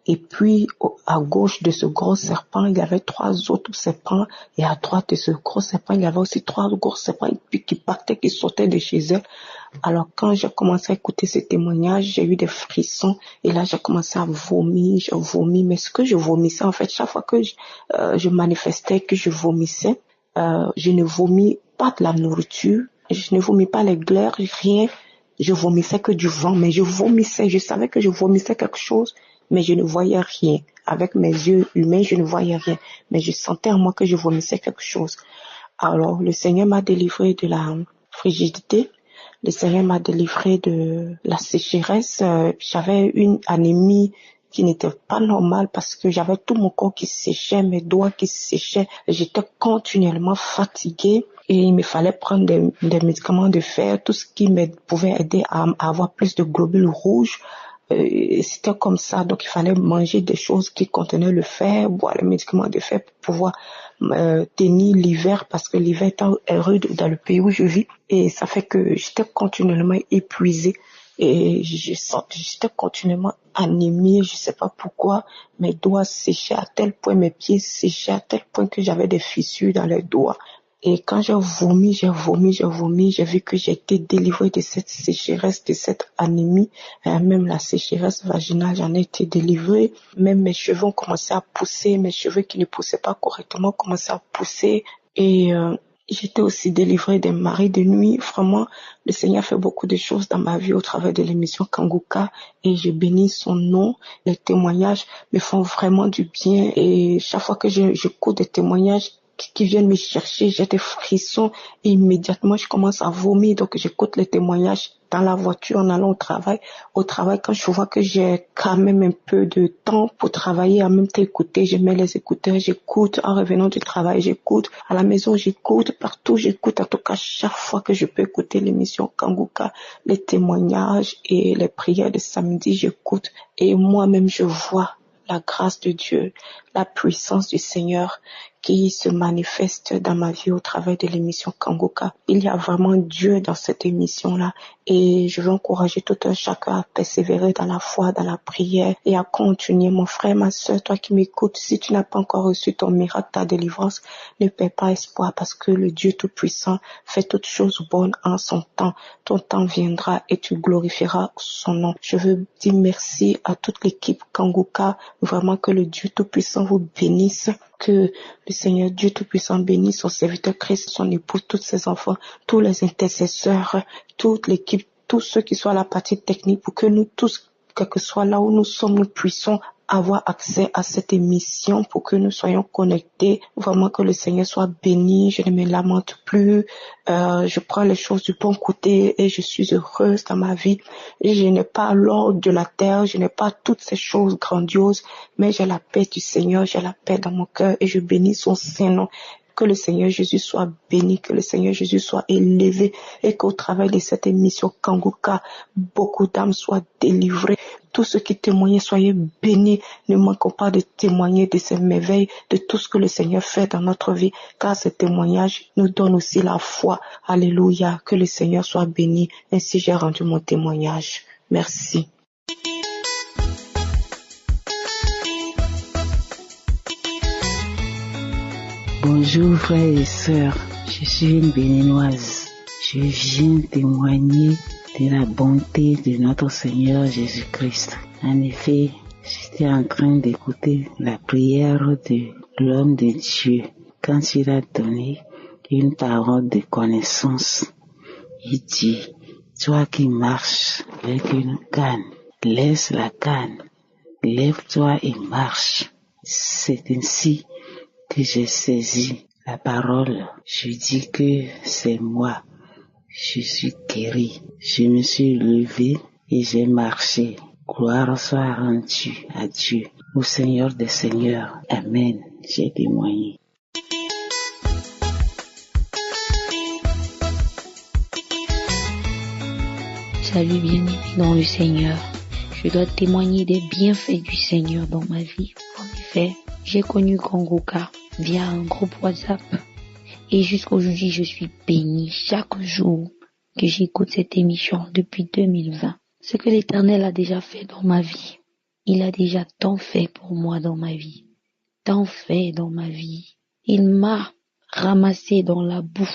Et puis, à gauche de ce gros serpent, il y avait 3 autres serpents. Et à droite de ce gros serpent, il y avait aussi 3 gros serpents qui partaient, qui sautaient de chez elle. Alors, quand j'ai commencé à écouter ce témoignage, j'ai eu des frissons. Et là, j'ai commencé à vomir, je vomis. Mais ce que je vomissais, en fait, chaque fois que je manifestais que je vomissais, je ne vomis pas de la nourriture, je ne vomis pas les glaires, rien. Je vomissais que du vent, mais je vomissais. Je savais que je vomissais quelque chose, mais je ne voyais rien. Avec mes yeux humains, je ne voyais rien. Mais je sentais en moi que je vomissais quelque chose. Alors, le Seigneur m'a délivré de la frigidité. Le Seigneur m'a délivré de la sécheresse. J'avais une anémie qui n'était pas normale parce que j'avais tout mon corps qui séchait, mes doigts qui séchaient. J'étais continuellement fatiguée. Et il me fallait prendre des médicaments de fer, tout ce qui me pouvait aider à avoir plus de globules rouges. C'était comme ça, donc il fallait manger des choses qui contenaient le fer, boire les médicaments de fer pour pouvoir tenir l'hiver, parce que l'hiver est rude dans le pays où je vis. Et ça fait que j'étais continuellement épuisée. Et j'étais continuellement anémie, je sais pas pourquoi, mes doigts séchaient à tel point, mes pieds séchaient à tel point que j'avais des fissures dans les doigts. Et quand j'ai vomi, j'ai vu que j'ai été délivrée de cette sécheresse, de cette anémie, même la sécheresse vaginale, j'en ai été délivrée. Même mes cheveux ont commencé à pousser, mes cheveux qui ne poussaient pas correctement ont commencé à pousser. Et j'étais aussi délivrée des maris de nuit. Vraiment, le Seigneur fait beaucoup de choses dans ma vie au travers de l'émission Kanguka et je bénis son nom. Les témoignages me font vraiment du bien et chaque fois que j'écoute des témoignages qui viennent me chercher, j'ai des frissons et immédiatement je commence à vomir. Donc j'écoute les témoignages dans la voiture en allant au travail. Au travail, quand je vois que j'ai quand même un peu de temps pour travailler, en même temps écouter, je mets les écouteurs, j'écoute. En revenant du travail, j'écoute. À la maison, j'écoute. Partout, j'écoute. En tout cas, chaque fois que je peux écouter l'émission Kanguka, les témoignages et les prières de samedi, j'écoute. Et moi-même, je vois la grâce de Dieu, la puissance du Seigneur qui se manifeste dans ma vie au travers de l'émission Kanguka. Il y a vraiment Dieu dans cette émission-là et je veux encourager tout un chacun à persévérer dans la foi, dans la prière et à continuer. Mon frère, ma soeur, toi qui m'écoutes, si tu n'as pas encore reçu ton miracle, ta délivrance, ne perds pas espoir parce que le Dieu Tout-Puissant fait toutes choses bonnes en son temps. Ton temps viendra et tu glorifieras son nom. Je veux dire merci à toute l'équipe Kanguka, vraiment que le Dieu Tout-Puissant vous bénisse Que le Seigneur Dieu Tout-Puissant bénisse son serviteur Christ, son épouse, tous ses enfants, tous les intercesseurs, toute l'équipe, tous ceux qui sont à la partie technique, pour que nous tous, quel que soit là où nous sommes, nous puissions avoir accès à cette émission, pour que nous soyons connectés. Vraiment que le Seigneur soit béni. Je ne me lamente plus. Je prends les choses du bon côté et je suis heureuse dans ma vie. Je n'ai pas l'or de la terre, je n'ai pas toutes ces choses grandioses, mais j'ai la paix du Seigneur, j'ai la paix dans mon cœur et je bénis son Saint-Nom. Que le Seigneur Jésus soit béni, que le Seigneur Jésus soit élevé et qu'au travers de cette émission Kanguka, beaucoup d'âmes soient délivrées. Tous ceux qui témoignent, soyez bénis. Ne manquons pas de témoigner de ces merveilles, de tout ce que le Seigneur fait dans notre vie, car ces témoignages nous donnent aussi la foi. Alléluia, que le Seigneur soit béni. Ainsi j'ai rendu mon témoignage. Merci. Bonjour frères et sœurs, je suis une béninoise. Je viens témoigner de la bonté de notre Seigneur Jésus-Christ. En effet, j'étais en train d'écouter la prière de l'homme de Dieu quand il a donné une parole de connaissance. Il dit, toi qui marches avec une canne, laisse la canne, lève-toi et marche. C'est ainsi que j'ai saisi la parole. Je dis que c'est moi. Je suis guéri. Je me suis levé et j'ai marché. Gloire soit rendue à Dieu, au Seigneur des Seigneurs. Amen. J'ai témoigné. Salut bien-aimé dans le Seigneur. Je dois témoigner des bienfaits du Seigneur dans ma vie. En effet, j'ai connu Kanguka via un groupe WhatsApp et jusqu'aujourd'hui je suis bénie chaque jour que j'écoute cette émission depuis 2020. Ce que l'Éternel a déjà fait dans ma vie, il a déjà tant fait pour moi dans ma vie, tant fait dans ma vie. Il m'a ramassé dans la boue,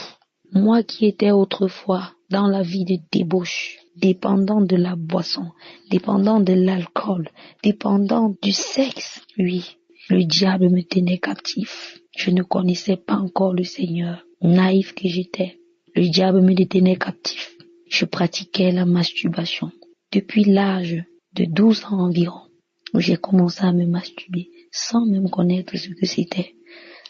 moi qui étais autrefois dans la vie de débauche, dépendant de la boisson, dépendant de l'alcool, dépendant du sexe. Oui, le diable me tenait captif. Je ne connaissais pas encore le Seigneur. Naïf que j'étais, le diable me détenait captif. Je pratiquais la masturbation. Depuis l'âge de 12 ans environ, où j'ai commencé à me masturber, sans même connaître ce que c'était,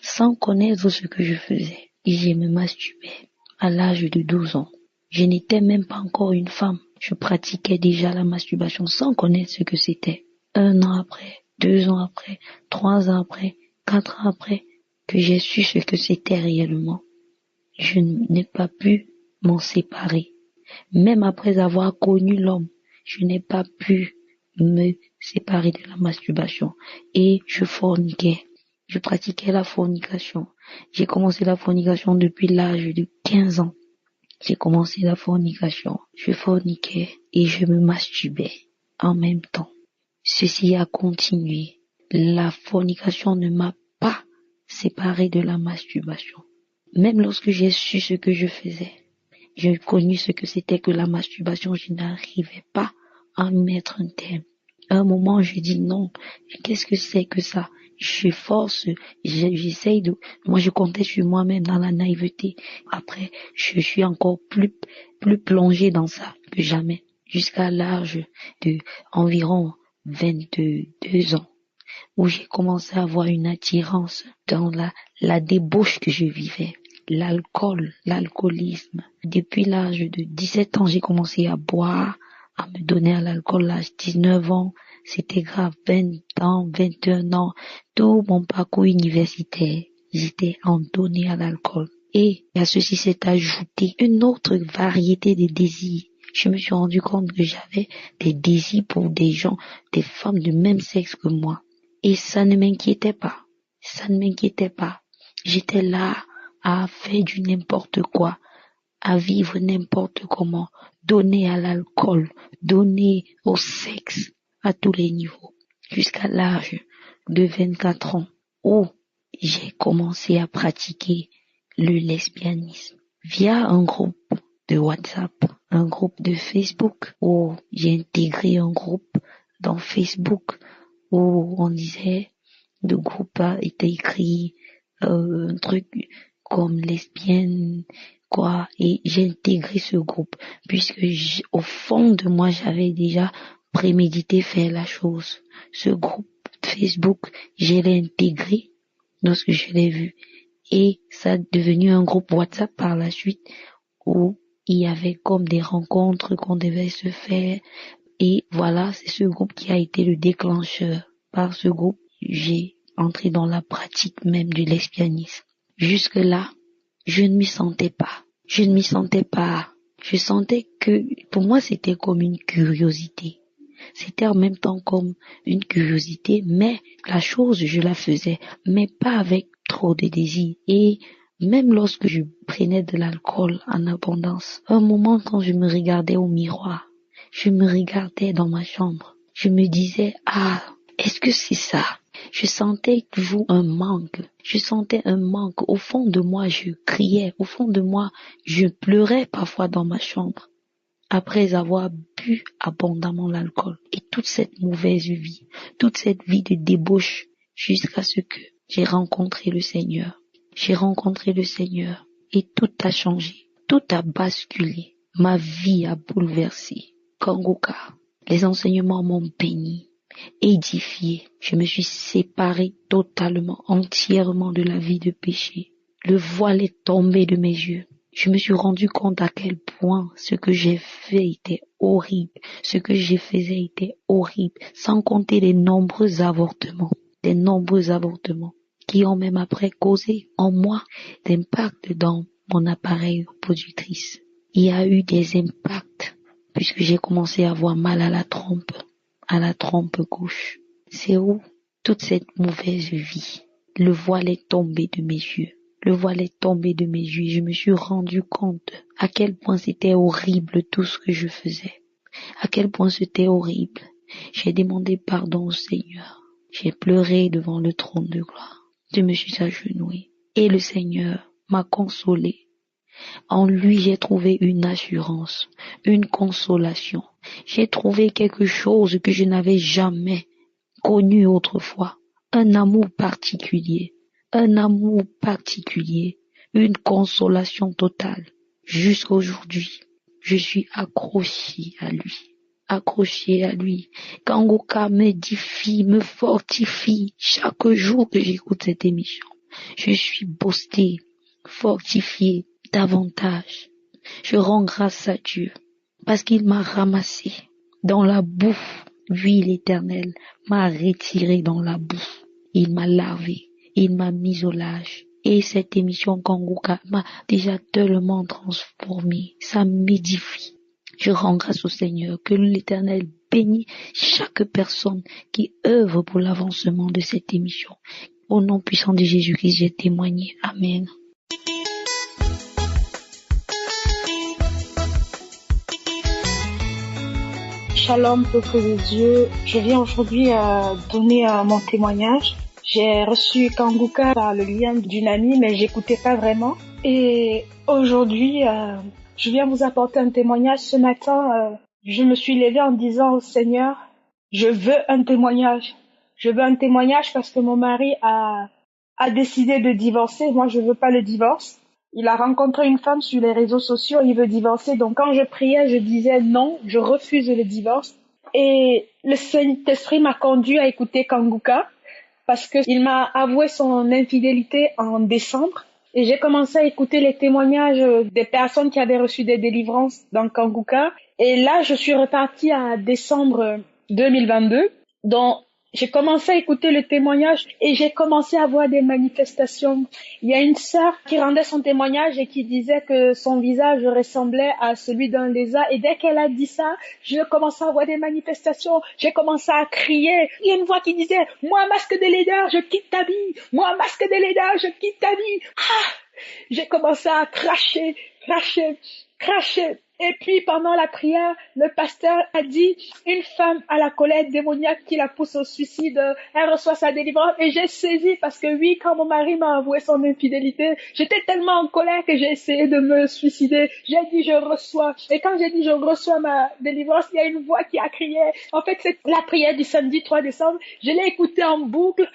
sans connaître ce que je faisais. Et je me masturbais à l'âge de 12 ans. Je n'étais même pas encore une femme. Je pratiquais déjà la masturbation sans connaître ce que c'était. 1 an après, 2 ans après, 3 ans après, 4 ans après, que j'ai su ce que c'était réellement. Je n'ai pas pu m'en séparer. Même après avoir connu l'homme, je n'ai pas pu me séparer de la masturbation. Et je forniquais. Je pratiquais la fornication. J'ai commencé la fornication depuis l'âge de 15 ans. J'ai commencé la fornication. Je forniquais et je me masturbais en même temps. Ceci a continué. La fornication ne m'a pas séparé de la masturbation. Même lorsque j'ai su ce que je faisais, j'ai connu ce que c'était que la masturbation, je n'arrivais pas à mettre un terme. À un moment, je dis non, qu'est-ce que c'est que ça? Je force, j'essaye de... Moi, je comptais sur moi-même dans la naïveté. Après, je suis encore plus plongée dans ça que jamais. Jusqu'à l'âge de environ 22 ans, où j'ai commencé à avoir une attirance dans la débauche que je vivais. L'alcoolisme. Depuis l'âge de 17 ans, j'ai commencé à boire, à me donner à l'alcool. L'âge de 19 ans, c'était grave, 20 ans, 21 ans, tout mon parcours universitaire, j'étais en donnée à l'alcool. Et à ceci s'est ajouté une autre variété de désirs. Je me suis rendu compte que j'avais des désirs pour des gens, des femmes de même sexe que moi. Et ça ne m'inquiétait pas. J'étais là à faire du n'importe quoi, à vivre n'importe comment, donner à l'alcool, donner au sexe, à tous les niveaux, jusqu'à l'âge de 24 ans, où j'ai commencé à pratiquer le lesbianisme via un groupe de WhatsApp, un groupe de Facebook, où j'ai intégré un groupe dans Facebook où on disait de groupe était écrit un truc comme lesbienne, quoi, et j'ai intégré ce groupe puisque au fond de moi j'avais déjà prémédité faire la chose. Ce groupe Facebook, je l'ai intégré lorsque je l'ai vu et ça a devenu un groupe WhatsApp par la suite où il y avait comme des rencontres qu'on devait se faire et voilà, c'est ce groupe qui a été le déclencheur. Par ce groupe, j'ai entré dans la pratique même du lesbianisme. Jusque-là, je ne m'y sentais pas. Je sentais que pour moi c'était comme une curiosité. C'était en même temps comme une curiosité, mais la chose, je la faisais, mais pas avec trop de désir. Et même lorsque je prenais de l'alcool en abondance, un moment quand je me regardais au miroir, je me regardais dans ma chambre, je me disais, est-ce que c'est ça? Je sentais toujours un manque. Au fond de moi, je criais. Au fond de moi, je pleurais parfois dans ma chambre. Après avoir bu abondamment l'alcool et toute cette mauvaise vie, toute cette vie de débauche, jusqu'à ce que j'ai rencontré le Seigneur. Et tout a changé, tout a basculé. Ma vie a bouleversé. Kanguka, les enseignements m'ont béni, édifié. Je me suis séparé totalement, entièrement de la vie de péché. Le voile est tombé de mes yeux. Je me suis rendu compte à quel point ce que j'ai fait était horrible. Ce que je faisais était horrible. Sans compter les nombreux avortements qui ont même après causé en moi d'impact dans mon appareil reproductrice. Il y a eu des impacts puisque j'ai commencé à avoir mal à la trompe gauche. C'est où toute cette mauvaise vie, le voile est tombé de mes yeux. Je me suis rendu compte à quel point c'était horrible tout ce que je faisais. À quel point c'était horrible. J'ai demandé pardon au Seigneur. J'ai pleuré devant le trône de gloire. Je me suis agenouillée. Et le Seigneur m'a consolée. En lui, j'ai trouvé une assurance, une consolation. J'ai trouvé quelque chose que je n'avais jamais connu autrefois. Un amour particulier, une consolation totale. Jusqu'à aujourd'hui, je suis accrochée à lui. Kanguka m'édifie, me fortifie chaque jour que j'écoute cette émission. Je suis boostée, fortifiée davantage. Je rends grâce à Dieu parce qu'il m'a ramassé dans la boue. Lui, l'Éternel, m'a retiré dans la boue. Il m'a lavé, il m'a mis au large. Et cette émission Kanguka m'a déjà tellement transformé. Ça m'édifie. Je rends grâce au Seigneur, que l'Éternel bénisse chaque personne qui œuvre pour l'avancement de cette émission. Au nom puissant de Jésus-Christ, j'ai témoigné. Amen. Shalom, peuple de Dieu. Je viens aujourd'hui donner mon témoignage. J'ai reçu Kanguka par le lien d'une amie, mais j'écoutais pas vraiment. Et aujourd'hui, je viens vous apporter un témoignage. Ce matin, je me suis levée en disant au Seigneur, je veux un témoignage. Je veux un témoignage parce que mon mari a décidé de divorcer. Moi, je veux pas le divorce. Il a rencontré une femme sur les réseaux sociaux, il veut divorcer. Donc quand je priais, je disais non, je refuse le divorce. Et le Saint-Esprit m'a conduit à écouter Kanguka parce qu'il m'a avoué son infidélité en décembre. Et j'ai commencé à écouter les témoignages des personnes qui avaient reçu des délivrances dans Kanguka. Et là, je suis repartie à décembre 2022. Donc, j'ai commencé à écouter le témoignage et j'ai commencé à voir des manifestations. Il y a une sœur qui rendait son témoignage et qui disait que son visage ressemblait à celui d'un lézard. Et dès qu'elle a dit ça, je commençais à voir des manifestations. J'ai commencé à crier. Il y a une voix qui disait, moi, masque de laideur, je quitte ta vie. Moi, masque de laideur, je quitte ta vie. J'ai commencé à cracher. Et puis, pendant la prière, le pasteur a dit, une femme à la colère démoniaque qui la pousse au suicide, elle reçoit sa délivrance. Et j'ai saisi parce que oui, quand mon mari m'a avoué son infidélité, j'étais tellement en colère que j'ai essayé de me suicider. J'ai dit, je reçois. Et quand j'ai dit, je reçois ma délivrance, il y a une voix qui a crié. En fait, c'est la prière du samedi 3 décembre. Je l'ai écoutée en boucle,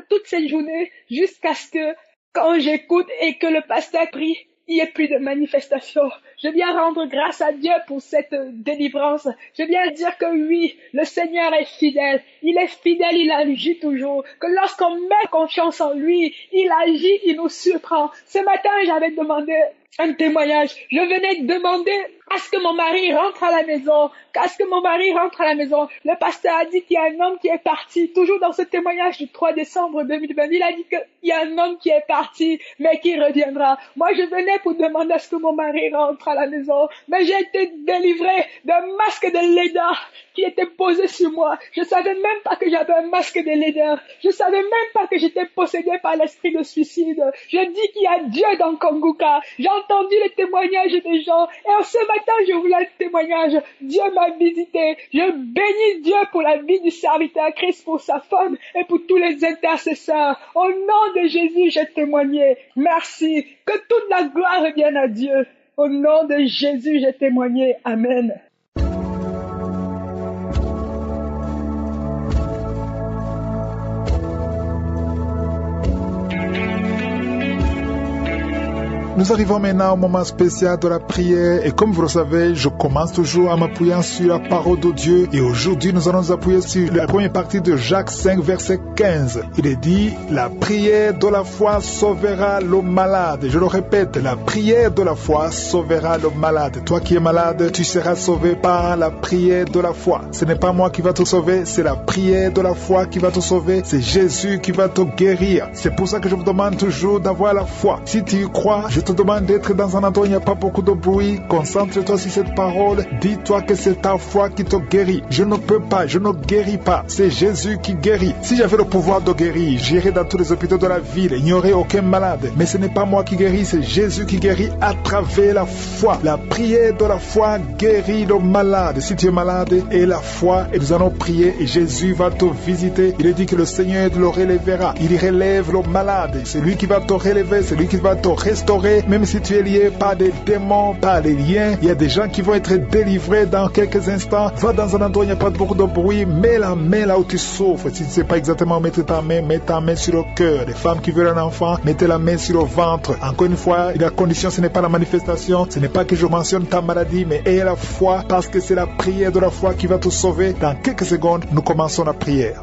toute cette journée, jusqu'à ce que, quand j'écoute et que le pasteur prie, il n'y ait plus de manifestation. Je viens rendre grâce à Dieu pour cette délivrance. Je viens dire que oui, le Seigneur est fidèle. Il est fidèle, il agit toujours. Que lorsqu'on met confiance en lui, il agit, il nous surprend. Ce matin, j'avais demandé un témoignage. Je venais demander à ce que mon mari rentre à la maison. Le pasteur a dit qu'il y a un homme qui est parti. Toujours dans ce témoignage du 3 décembre 2020, il a dit qu'il y a un homme qui est parti, mais qui reviendra. Moi, je venais pour demander à ce que mon mari rentre à la maison. Mais j'ai été délivrée d'un masque de laideur qui était posé sur moi. Je savais même pas que j'avais un masque de laideur. Je savais même pas que j'étais possédée par l'esprit de suicide. Je dis qu'il y a Dieu dans Kanguka. J'ai entendu les témoignages des gens. Et ce matin, je voulais un témoignage. Dieu m'a visité. Je bénis Dieu pour la vie du serviteur Christ, pour sa femme et pour tous les intercesseurs. Au nom de Jésus, j'ai témoigné. Merci. Que toute la gloire revienne à Dieu. Au nom de Jésus, j'ai témoigné. Amen. Nous arrivons maintenant au moment spécial de la prière et comme vous le savez, je commence toujours en m'appuyant sur la parole de Dieu et aujourd'hui nous allons nous appuyer sur la première partie de Jacques 5 verset 15. Il est dit, la prière de la foi sauvera le malade. Je le répète, la prière de la foi sauvera le malade. Toi qui es malade, tu seras sauvé par la prière de la foi. Ce n'est pas moi qui va te sauver, c'est la prière de la foi qui va te sauver. C'est Jésus qui va te guérir. C'est pour ça que je vous demande toujours d'avoir la foi. Si tu y crois, je te demande d'être dans un endroit où il n'y a pas beaucoup de bruit. Concentre-toi sur cette parole. Dis-toi que c'est ta foi qui te guérit. Je ne peux pas, je ne guéris pas. C'est Jésus qui guérit. Si j'avais le pouvoir de guérir, j'irais dans tous les hôpitaux de la ville. Il n'y aurait aucun malade. Mais ce n'est pas moi qui guéris, c'est Jésus qui guérit à travers la foi. La prière de la foi guérit le malade. Si tu es malade, et la foi, et nous allons prier et Jésus va te visiter. Il est dit que le Seigneur le relèvera. Il relève le malade. C'est lui qui va te relever, c'est lui qui va te restaurer. Même si tu es lié par des démons, par des liens, il y a des gens qui vont être délivrés dans quelques instants. Va dans un endroit où il n'y a pas beaucoup de bruit, mets la main là où tu souffres. Si tu ne sais pas exactement où mettre ta main, mets ta main sur le cœur. Les femmes qui veulent un enfant, mettez la main sur le ventre. Encore une fois, la condition, ce n'est pas la manifestation, ce n'est pas que je mentionne ta maladie, mais aie la foi parce que c'est la prière de la foi qui va te sauver. Dans quelques secondes, nous commençons la prière.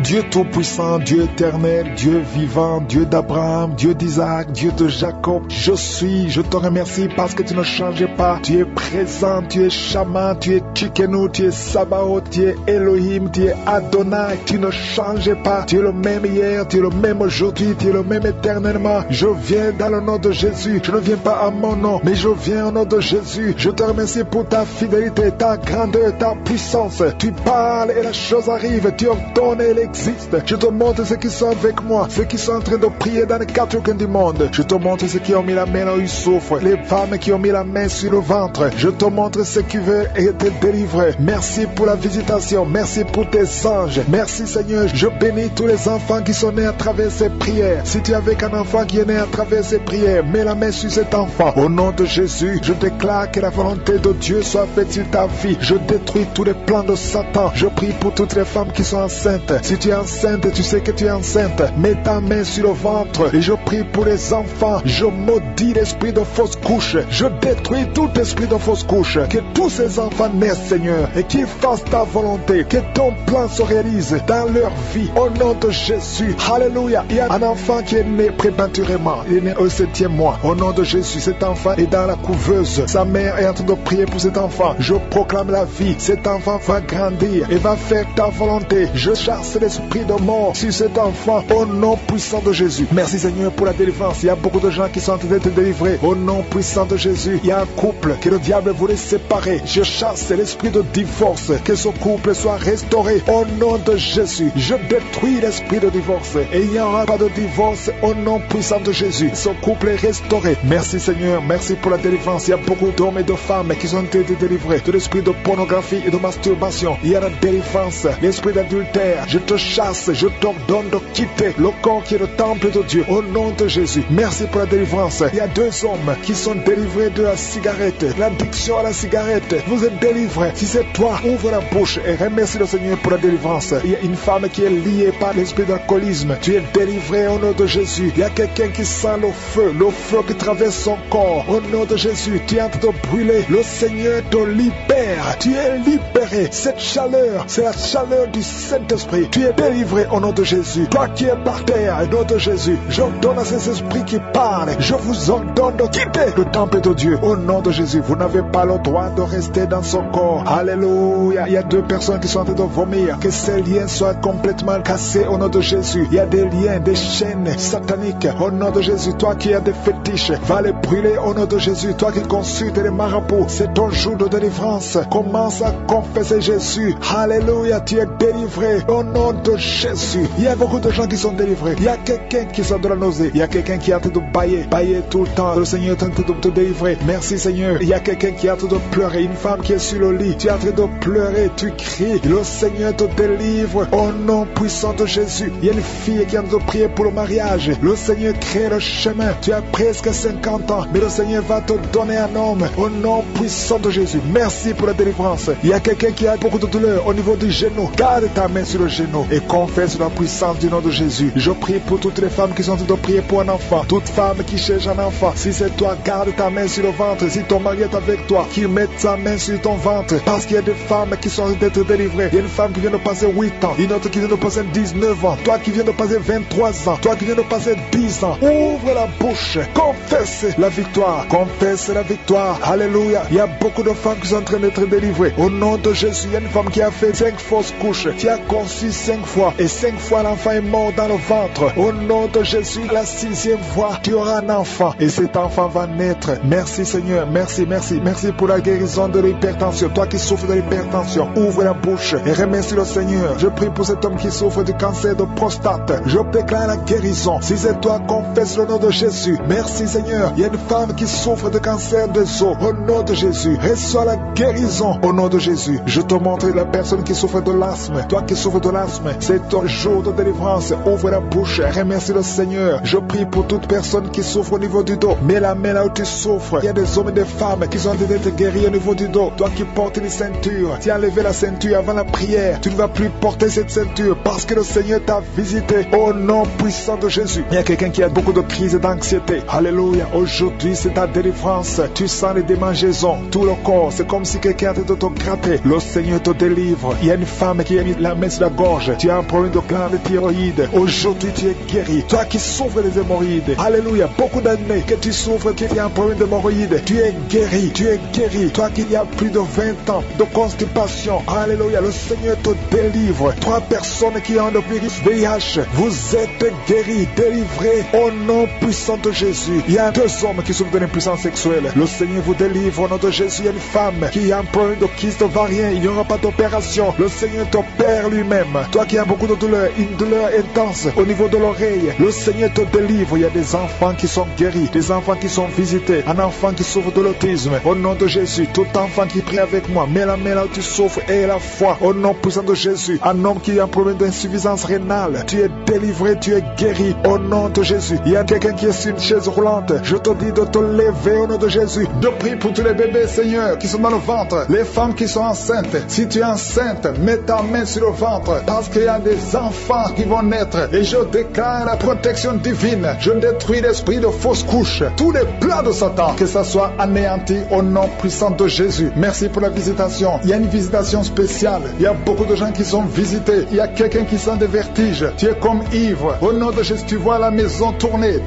Dieu tout-puissant, Dieu éternel, Dieu vivant, Dieu d'Abraham, Dieu d'Isaac, Dieu de Jacob, je te remercie parce que tu ne changes pas. Tu es présent, tu es Shama, tu es Tchikenu, tu es Sabaoth, tu es Elohim, tu es Adonai, tu ne changes pas. Tu es le même hier, tu es le même aujourd'hui, tu es le même éternellement. Je viens dans le nom de Jésus, je ne viens pas à mon nom, mais je viens au nom de Jésus. Je te remercie pour ta fidélité, ta grandeur, ta puissance. Tu parles et la chose arrive, tu ordonnes et existe. Je te montre ceux qui sont avec moi, ceux qui sont en train de prier dans les quatre coins du monde. Je te montre ceux qui ont mis la main là où ils souffrent, les femmes qui ont mis la main sur le ventre. Je te montre ceux qui veulent être délivrés. Merci pour la visitation, merci pour tes anges. Merci Seigneur, je bénis tous les enfants qui sont nés à travers ces prières. Si tu es avec un enfant qui est né à travers ces prières, mets la main sur cet enfant. Au nom de Jésus, je déclare que la volonté de Dieu soit faite sur ta vie. Je détruis tous les plans de Satan. Je prie pour toutes les femmes qui sont enceintes. Si tu es enceinte, tu sais que tu es enceinte. Mets ta main sur le ventre et je prie pour les enfants. Je maudis l'esprit de fausse couche. Je détruis tout esprit de fausse couche. Que tous ces enfants naissent, Seigneur, et qu'ils fassent ta volonté. Que ton plan se réalise dans leur vie. Au nom de Jésus. Alléluia. Il y a un enfant qui est né prématurément. Il est né au 7e mois. Au nom de Jésus, cet enfant est dans la couveuse. Sa mère est en train de prier pour cet enfant. Je proclame la vie. Cet enfant va grandir et va faire ta volonté. Je chasse les l'esprit de mort sur cet enfant au nom puissant de Jésus. Merci Seigneur pour la délivrance. Il y a beaucoup de gens qui sont en train d'être délivrés au nom puissant de Jésus. Il y a un couple que le diable voulait séparer. Je chasse l'esprit de divorce, que ce couple soit restauré au nom de Jésus. Je détruis l'esprit de divorce et il n'y aura pas de divorce au nom puissant de Jésus. Ce couple est restauré. Merci Seigneur, merci pour la délivrance. Il y a beaucoup d'hommes et de femmes qui ont été délivrés de l'esprit de pornographie et de masturbation. Il y a la délivrance, l'esprit d'adultère. Je te chasse, je t'ordonne de quitter le corps qui est le temple de Dieu au nom de Jésus. Merci pour la délivrance. Il y a 2 hommes qui sont délivrés de la cigarette, l'addiction à la cigarette. Vous êtes délivrés. Si c'est toi, ouvre la bouche et remercie le Seigneur pour la délivrance. Il y a une femme qui est liée par l'esprit d'alcoolisme. Tu es délivré au nom de Jésus. Il y a quelqu'un qui sent le feu qui traverse son corps. Au nom de Jésus, tu es en train de brûler. Le Seigneur te libère. Tu es libéré. Cette chaleur, c'est la chaleur du Saint-Esprit. Tu es délivré au nom de Jésus. Toi qui es par terre, au nom de Jésus, j'ordonne à ces esprits qui parlent. Je vous ordonne de quitter le temple de Dieu. Au nom de Jésus, vous n'avez pas le droit de rester dans son corps. Alléluia. Il y a 2 personnes qui sont en train de vomir. Que ces liens soient complètement cassés au nom de Jésus. Il y a des liens, des chaînes sataniques. Au nom de Jésus, toi qui as des fétiches, va les brûler au nom de Jésus. Toi qui consultes les marabouts, c'est ton jour de délivrance. Commence à confesser Jésus. Alléluia, tu es délivré au nom de Jésus. Il y a beaucoup de gens qui sont délivrés. Il y a quelqu'un qui sort de la nausée. Il y a quelqu'un qui est en train de bailler tout le temps. Le Seigneur est en train de te délivrer. Merci Seigneur. Il y a quelqu'un qui est en train de pleurer. Une femme qui est sur le lit. Tu es en train de pleurer. Tu cries. Le Seigneur te délivre au nom puissant de Jésus. Il y a une fille qui est en train de prier pour le mariage. Le Seigneur crée le chemin. Tu as presque 50 ans, mais le Seigneur va te donner un homme au nom puissant de Jésus. Merci pour la délivrance. Il y a quelqu'un qui a beaucoup de douleur au niveau du genou. Garde ta main sur le genou et confesse la puissance du nom de Jésus. Je prie pour toutes les femmes qui sont en train de prier pour un enfant. Toute femme qui cherche un enfant, si c'est toi, garde ta main sur le ventre. Si ton mari est avec toi, qu'il mette sa main sur ton ventre. Parce qu'il y a des femmes qui sont en train d'être délivrées. Il y a une femme qui vient de passer 8 ans, une autre qui vient de passer 19 ans, toi qui viens de passer 23 ans, toi qui viens de passer 10 ans. Ouvre la bouche, confesse la victoire, confesse la victoire. Alléluia. Il y a beaucoup de femmes qui sont en train d'être délivrées. Au nom de Jésus, il y a une femme qui a fait 5 fausses couches, qui a conçu 5 fois et 5 fois l'enfant est mort dans le ventre. Au nom de Jésus, la 6e fois, tu auras un enfant et cet enfant va naître. Merci Seigneur, merci pour la guérison de l'hypertension. Toi qui souffres de l'hypertension, ouvre la bouche et remercie le Seigneur. Je prie pour cet homme qui souffre du cancer de prostate. Je déclare la guérison. Si c'est toi, confesse le nom de Jésus. Merci Seigneur. Il y a une femme qui souffre de cancer des os. Au nom de Jésus, reçois la guérison au nom de Jésus. Je te montre la personne qui souffre de l'asthme. Toi qui souffres de l'asthme, c'est ton jour de délivrance. Ouvre la bouche et remercie le Seigneur. Je prie pour toute personne qui souffre au niveau du dos. Mets la main là où tu souffres. Il y a des hommes et des femmes qui sont en train d'être guéris au niveau du dos. Toi qui portes une ceinture, tu as enlevé la ceinture avant la prière. Tu ne vas plus porter cette ceinture parce que le Seigneur t'a visité au nom puissant de Jésus. Il y a quelqu'un qui a beaucoup de crises d'anxiété. Alléluia. Aujourd'hui, c'est ta délivrance. Tu sens les démangeaisons, tout le corps. C'est comme si quelqu'un était de te gratter. Le Seigneur te délivre. Il y a une femme qui a mis la main sur la gorge. Tu as un problème de glande thyroïde. Aujourd'hui, tu es guéri. Toi qui souffres des hémorroïdes. Alléluia. Beaucoup d'années que tu souffres, qu'il y a un problème d'hémorroïdes. Tu es guéri. Tu es guéri. Toi qui y a plus de 20 ans de constipation. Alléluia. Le Seigneur te délivre. 3 personnes qui ont le virus VIH. Vous êtes guéris, délivrés au nom puissant de Jésus. Il y a 2 hommes qui souffrent de l'impuissance sexuelle. Le Seigneur vous délivre au nom de Jésus. Il y a une femme qui a un problème de kyste ovarien. Il n'y aura pas d'opération. Le Seigneur t'opère lui-même. Toi qui as beaucoup de douleur, une douleur intense au niveau de l'oreille. Le Seigneur te délivre. Il y a des enfants qui sont guéris, des enfants qui sont visités. Un enfant qui souffre de l'autisme. Au nom de Jésus, tout enfant qui prie avec moi, mets la main là où tu souffres et la foi. Au nom puissant de Jésus. Un homme qui a un problème d'insuffisance rénale. Tu es délivré, tu es guéri. Au nom de Jésus. Il y a quelqu'un qui est sur une chaise roulante. Je te dis de te lever au nom de Jésus. Je prie pour tous les bébés, Seigneur, qui sont dans le ventre. Les femmes qui sont enceintes. Si tu es enceinte, mets ta main sur le ventre. Parce qu'il y a des enfants qui vont naître. Et je déclare la protection divine. Je détruis l'esprit de fausse couche. Tous les plans de Satan. Que ça soit anéanti au nom puissant de Jésus. Merci pour la visitation. Il y a une visitation spéciale. Il y a beaucoup de gens qui sont visités. Il y a quelqu'un qui sent des vertiges. Tu es comme ivre. Au nom de Jésus, tu vois la maison tourner.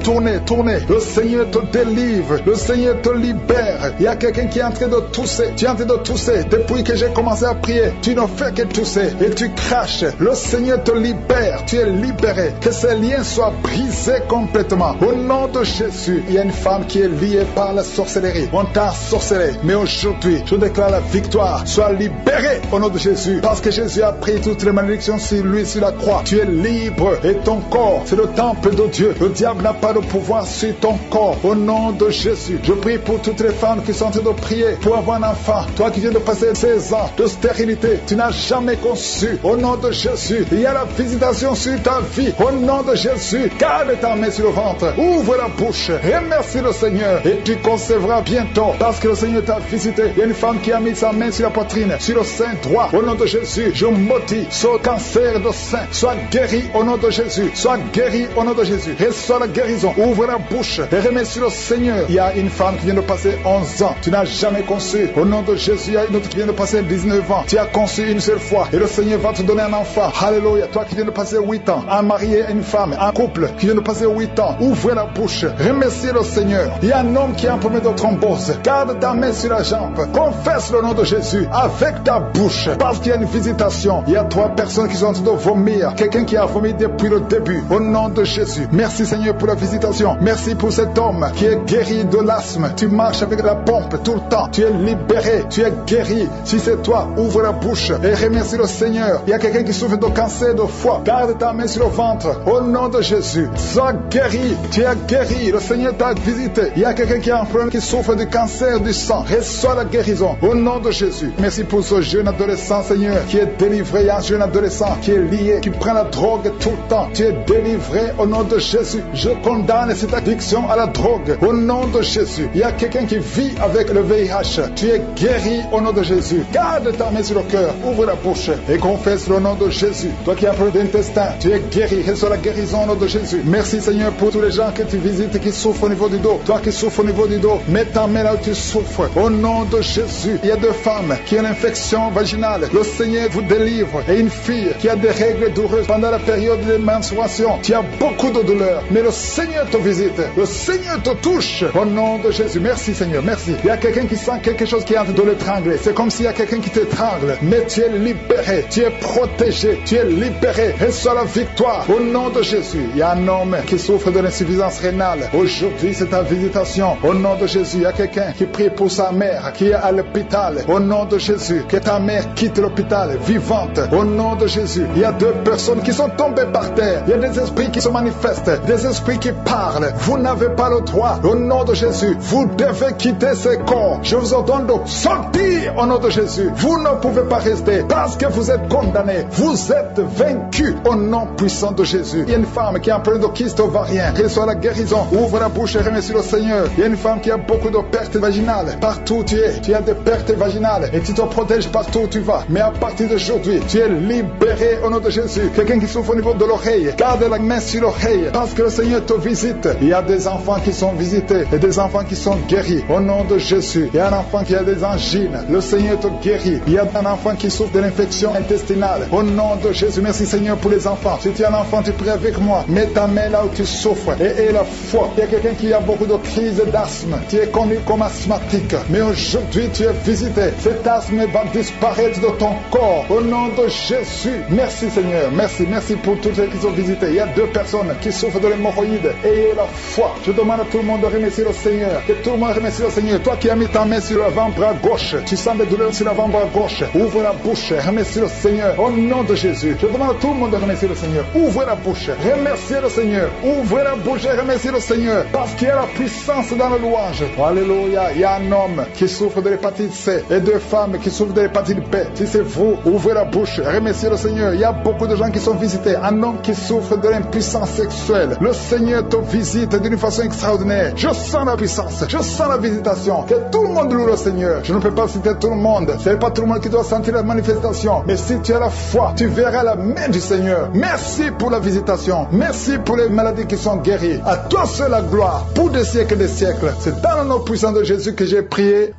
Le Seigneur te délivre. Le Seigneur te libère. Il y a quelqu'un qui est en train de tousser. Tu es en train de tousser. Depuis que j'ai commencé à prier, tu ne fais que tousser. Et tu craches. Le Le Seigneur te libère, tu es libéré. Que ces liens soient brisés complètement. Au nom de Jésus, il y a une femme qui est liée par la sorcellerie. On t'a sorcelé, mais aujourd'hui, je déclare la victoire. Sois libéré au nom de Jésus, parce que Jésus a pris toutes les malédictions sur lui, sur la croix. Tu es libre et ton corps, c'est le temple de Dieu. Le diable n'a pas de pouvoir sur ton corps. Au nom de Jésus, je prie pour toutes les femmes qui sont en train de prier pour avoir un enfant. Toi qui viens de passer 16 ans de stérilité, tu n'as jamais conçu. Au nom de Jésus, il y a la visitation sur ta vie. Au nom de Jésus, garde ta main sur le ventre, ouvre la bouche, remercie le Seigneur et tu concevras bientôt, parce que le Seigneur t'a visité. Il y a une femme qui a mis sa main sur la poitrine, sur le sein droit. Au nom de Jésus, je maudis ce cancer de sein. Sois guéri au nom de Jésus. Sois guéri au nom de Jésus. Reçois la guérison. Ouvre la bouche et remercie le Seigneur. Il y a une femme qui vient de passer 11 ans. Tu n'as jamais conçu. Au nom de Jésus, il y a une autre qui vient de passer 19 ans. Tu as conçu une seule fois et le Seigneur va te donner un enfant. Alléluia. Toi qui viens de passer 8 ans, un mari et une femme, un couple qui vient de passer 8 ans, ouvre la bouche. Remercie le Seigneur. Il y a un homme qui a un problème de thrombose. Garde ta main sur la jambe. Confesse le nom de Jésus avec ta bouche, parce qu'il y a une visitation. Il y a 3 personnes qui sont en train de vomir. Quelqu'un qui a vomi depuis le début. Au nom de Jésus. Merci Seigneur pour la visitation. Merci pour cet homme qui est guéri de l'asthme. Tu marches avec la pompe tout le temps. Tu es libéré. Tu es guéri. Si c'est toi, ouvre la bouche et remercie le Seigneur. Il y a quelqu'un qui souffre de cancer de foie. Garde ta main sur le ventre. Au nom de Jésus. Sois guéri. Tu es guéri. Le Seigneur t'a visité. Il y a quelqu'un qui a un problème, qui souffre du cancer du sang. Reçois la guérison. Au nom de Jésus. Merci pour ce jeune adolescent, Seigneur, qui est délivré. Il y a un jeune adolescent qui est lié, qui prend la drogue tout le temps. Tu es délivré au nom de Jésus. Je condamne cette addiction à la drogue. Au nom de Jésus. Il y a quelqu'un qui vit avec le VIH. Tu es guéri au nom de Jésus. Garde ta main sur le cœur. Ouvre la bouche et confesse le nom de Jésus. Toi qui as un problème d'intestin, tu es guéri. Reçois la guérison au nom de Jésus. Merci Seigneur pour tous les gens que tu visites qui souffrent au niveau du dos. Toi qui souffres au niveau du dos, mets ta main là où tu souffres. Au nom de Jésus. Il y a 2 femmes qui ont une infection vaginale. Le Seigneur vous délivre. Et une fille qui a des règles douloureuses pendant la période de menstruation. Tu as beaucoup de douleurs, mais le Seigneur te visite. Le Seigneur te touche. Au nom de Jésus. Merci Seigneur. Merci. Il y a quelqu'un qui sent quelque chose qui est en train de l'étrangler. C'est comme s'il y a quelqu'un qui t'étrangle. Mais tu es libéré. Tu es protégé. Tu es libéré. Reçois la victoire. Au nom de Jésus. Il y a un homme qui souffre de l'insuffisance rénale. Aujourd'hui, c'est ta visitation. Au nom de Jésus. Il y a quelqu'un qui prie pour sa mère qui est à l'hôpital. Au nom de Jésus. Que ta mère quitte l'hôpital vivante. Au nom de Jésus. Il y a 2 personnes qui sont tombées par terre. Il y a des esprits qui se manifestent. Des esprits qui parlent. Vous n'avez pas le droit. Au nom de Jésus. Vous devez quitter ce corps. Je vous ordonne de sortir au nom de Jésus. Vous ne pouvez pas rester parce que vous êtes condamnés. Vous êtes vaincus au nom puissant de Jésus. Il y a une femme qui a un problème de kyste ovarien. Reçois la guérison. Ouvre la bouche et remercie le Seigneur. Il y a une femme qui a beaucoup de pertes vaginales. Partout où tu es, tu as des pertes vaginales et tu te protèges partout où tu vas. Mais à partir d'aujourd'hui, tu es libéré au nom de Jésus. Quelqu'un qui souffre au niveau de l'oreille, garde la main sur l'oreille parce que le Seigneur te visite. Il y a des enfants qui sont visités et des enfants qui sont guéris au nom de Jésus. Il y a un enfant qui a des angines. Le Seigneur te guérit. Il y a un enfant qui souffre de l'infection intestinale. Au nom de Jésus, merci Seigneur pour les enfants. Si tu es un enfant, tu pries avec moi. Mets ta main là où tu souffres et aie la foi. Il y a quelqu'un qui a beaucoup de crises d'asthme. Tu es connu comme asthmatique. Mais aujourd'hui, tu es visité. Cet asthme va disparaître de ton corps. Au nom de Jésus. Merci Seigneur. Merci. Merci pour toutes les qui sont visitées. Il y a 2 personnes qui souffrent de l'hémorroïde. Ayez la foi. Je demande à tout le monde de remercier le Seigneur. Que tout le monde remercie le Seigneur. Toi qui as mis ta main sur l'avant-bras gauche, tu sens des douleurs sur l'avant-bras gauche. Ouvre la bouche. Remercie le Seigneur. Au nom de Jésus. Je demande à tout le monde de remercier le Seigneur. Ouvre la bouche. Remerciez le Seigneur. Ouvre la bouche et remerciez le Seigneur. Parce qu'il y a la puissance dans la louange. Alléluia. Il y a un homme qui souffre de l'hépatite C et 2 femmes qui souffrent de l'hépatite B. Si c'est vous, ouvrez la bouche. Remerciez le Seigneur. Il y a beaucoup de gens qui sont visités. Un homme qui souffre de l'impuissance sexuelle. Le Seigneur te visite d'une façon extraordinaire. Je sens la puissance. Je sens la visitation. Que tout le monde loue le Seigneur. Je ne peux pas citer tout le monde. Ce n'est pas tout le monde qui doit sentir la manifestation. Mais si tu as la foi, tu verras la main du Seigneur. Merci pour la visitation. Merci pour les maladies qui sont guéries. À toi seul la gloire pour des siècles et des siècles. C'est dans le nom puissant de Jésus que j'ai prié.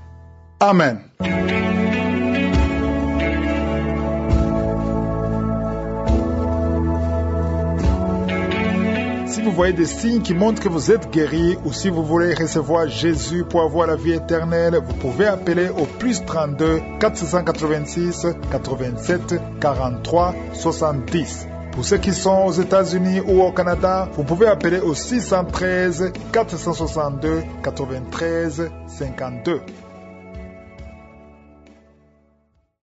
Amen. Si vous voyez des signes qui montrent que vous êtes guéri ou si vous voulez recevoir Jésus pour avoir la vie éternelle, vous pouvez appeler au plus 32 486 87 43 70. Pour ceux qui sont aux États-Unis ou au Canada, vous pouvez appeler au 613 462 93 52.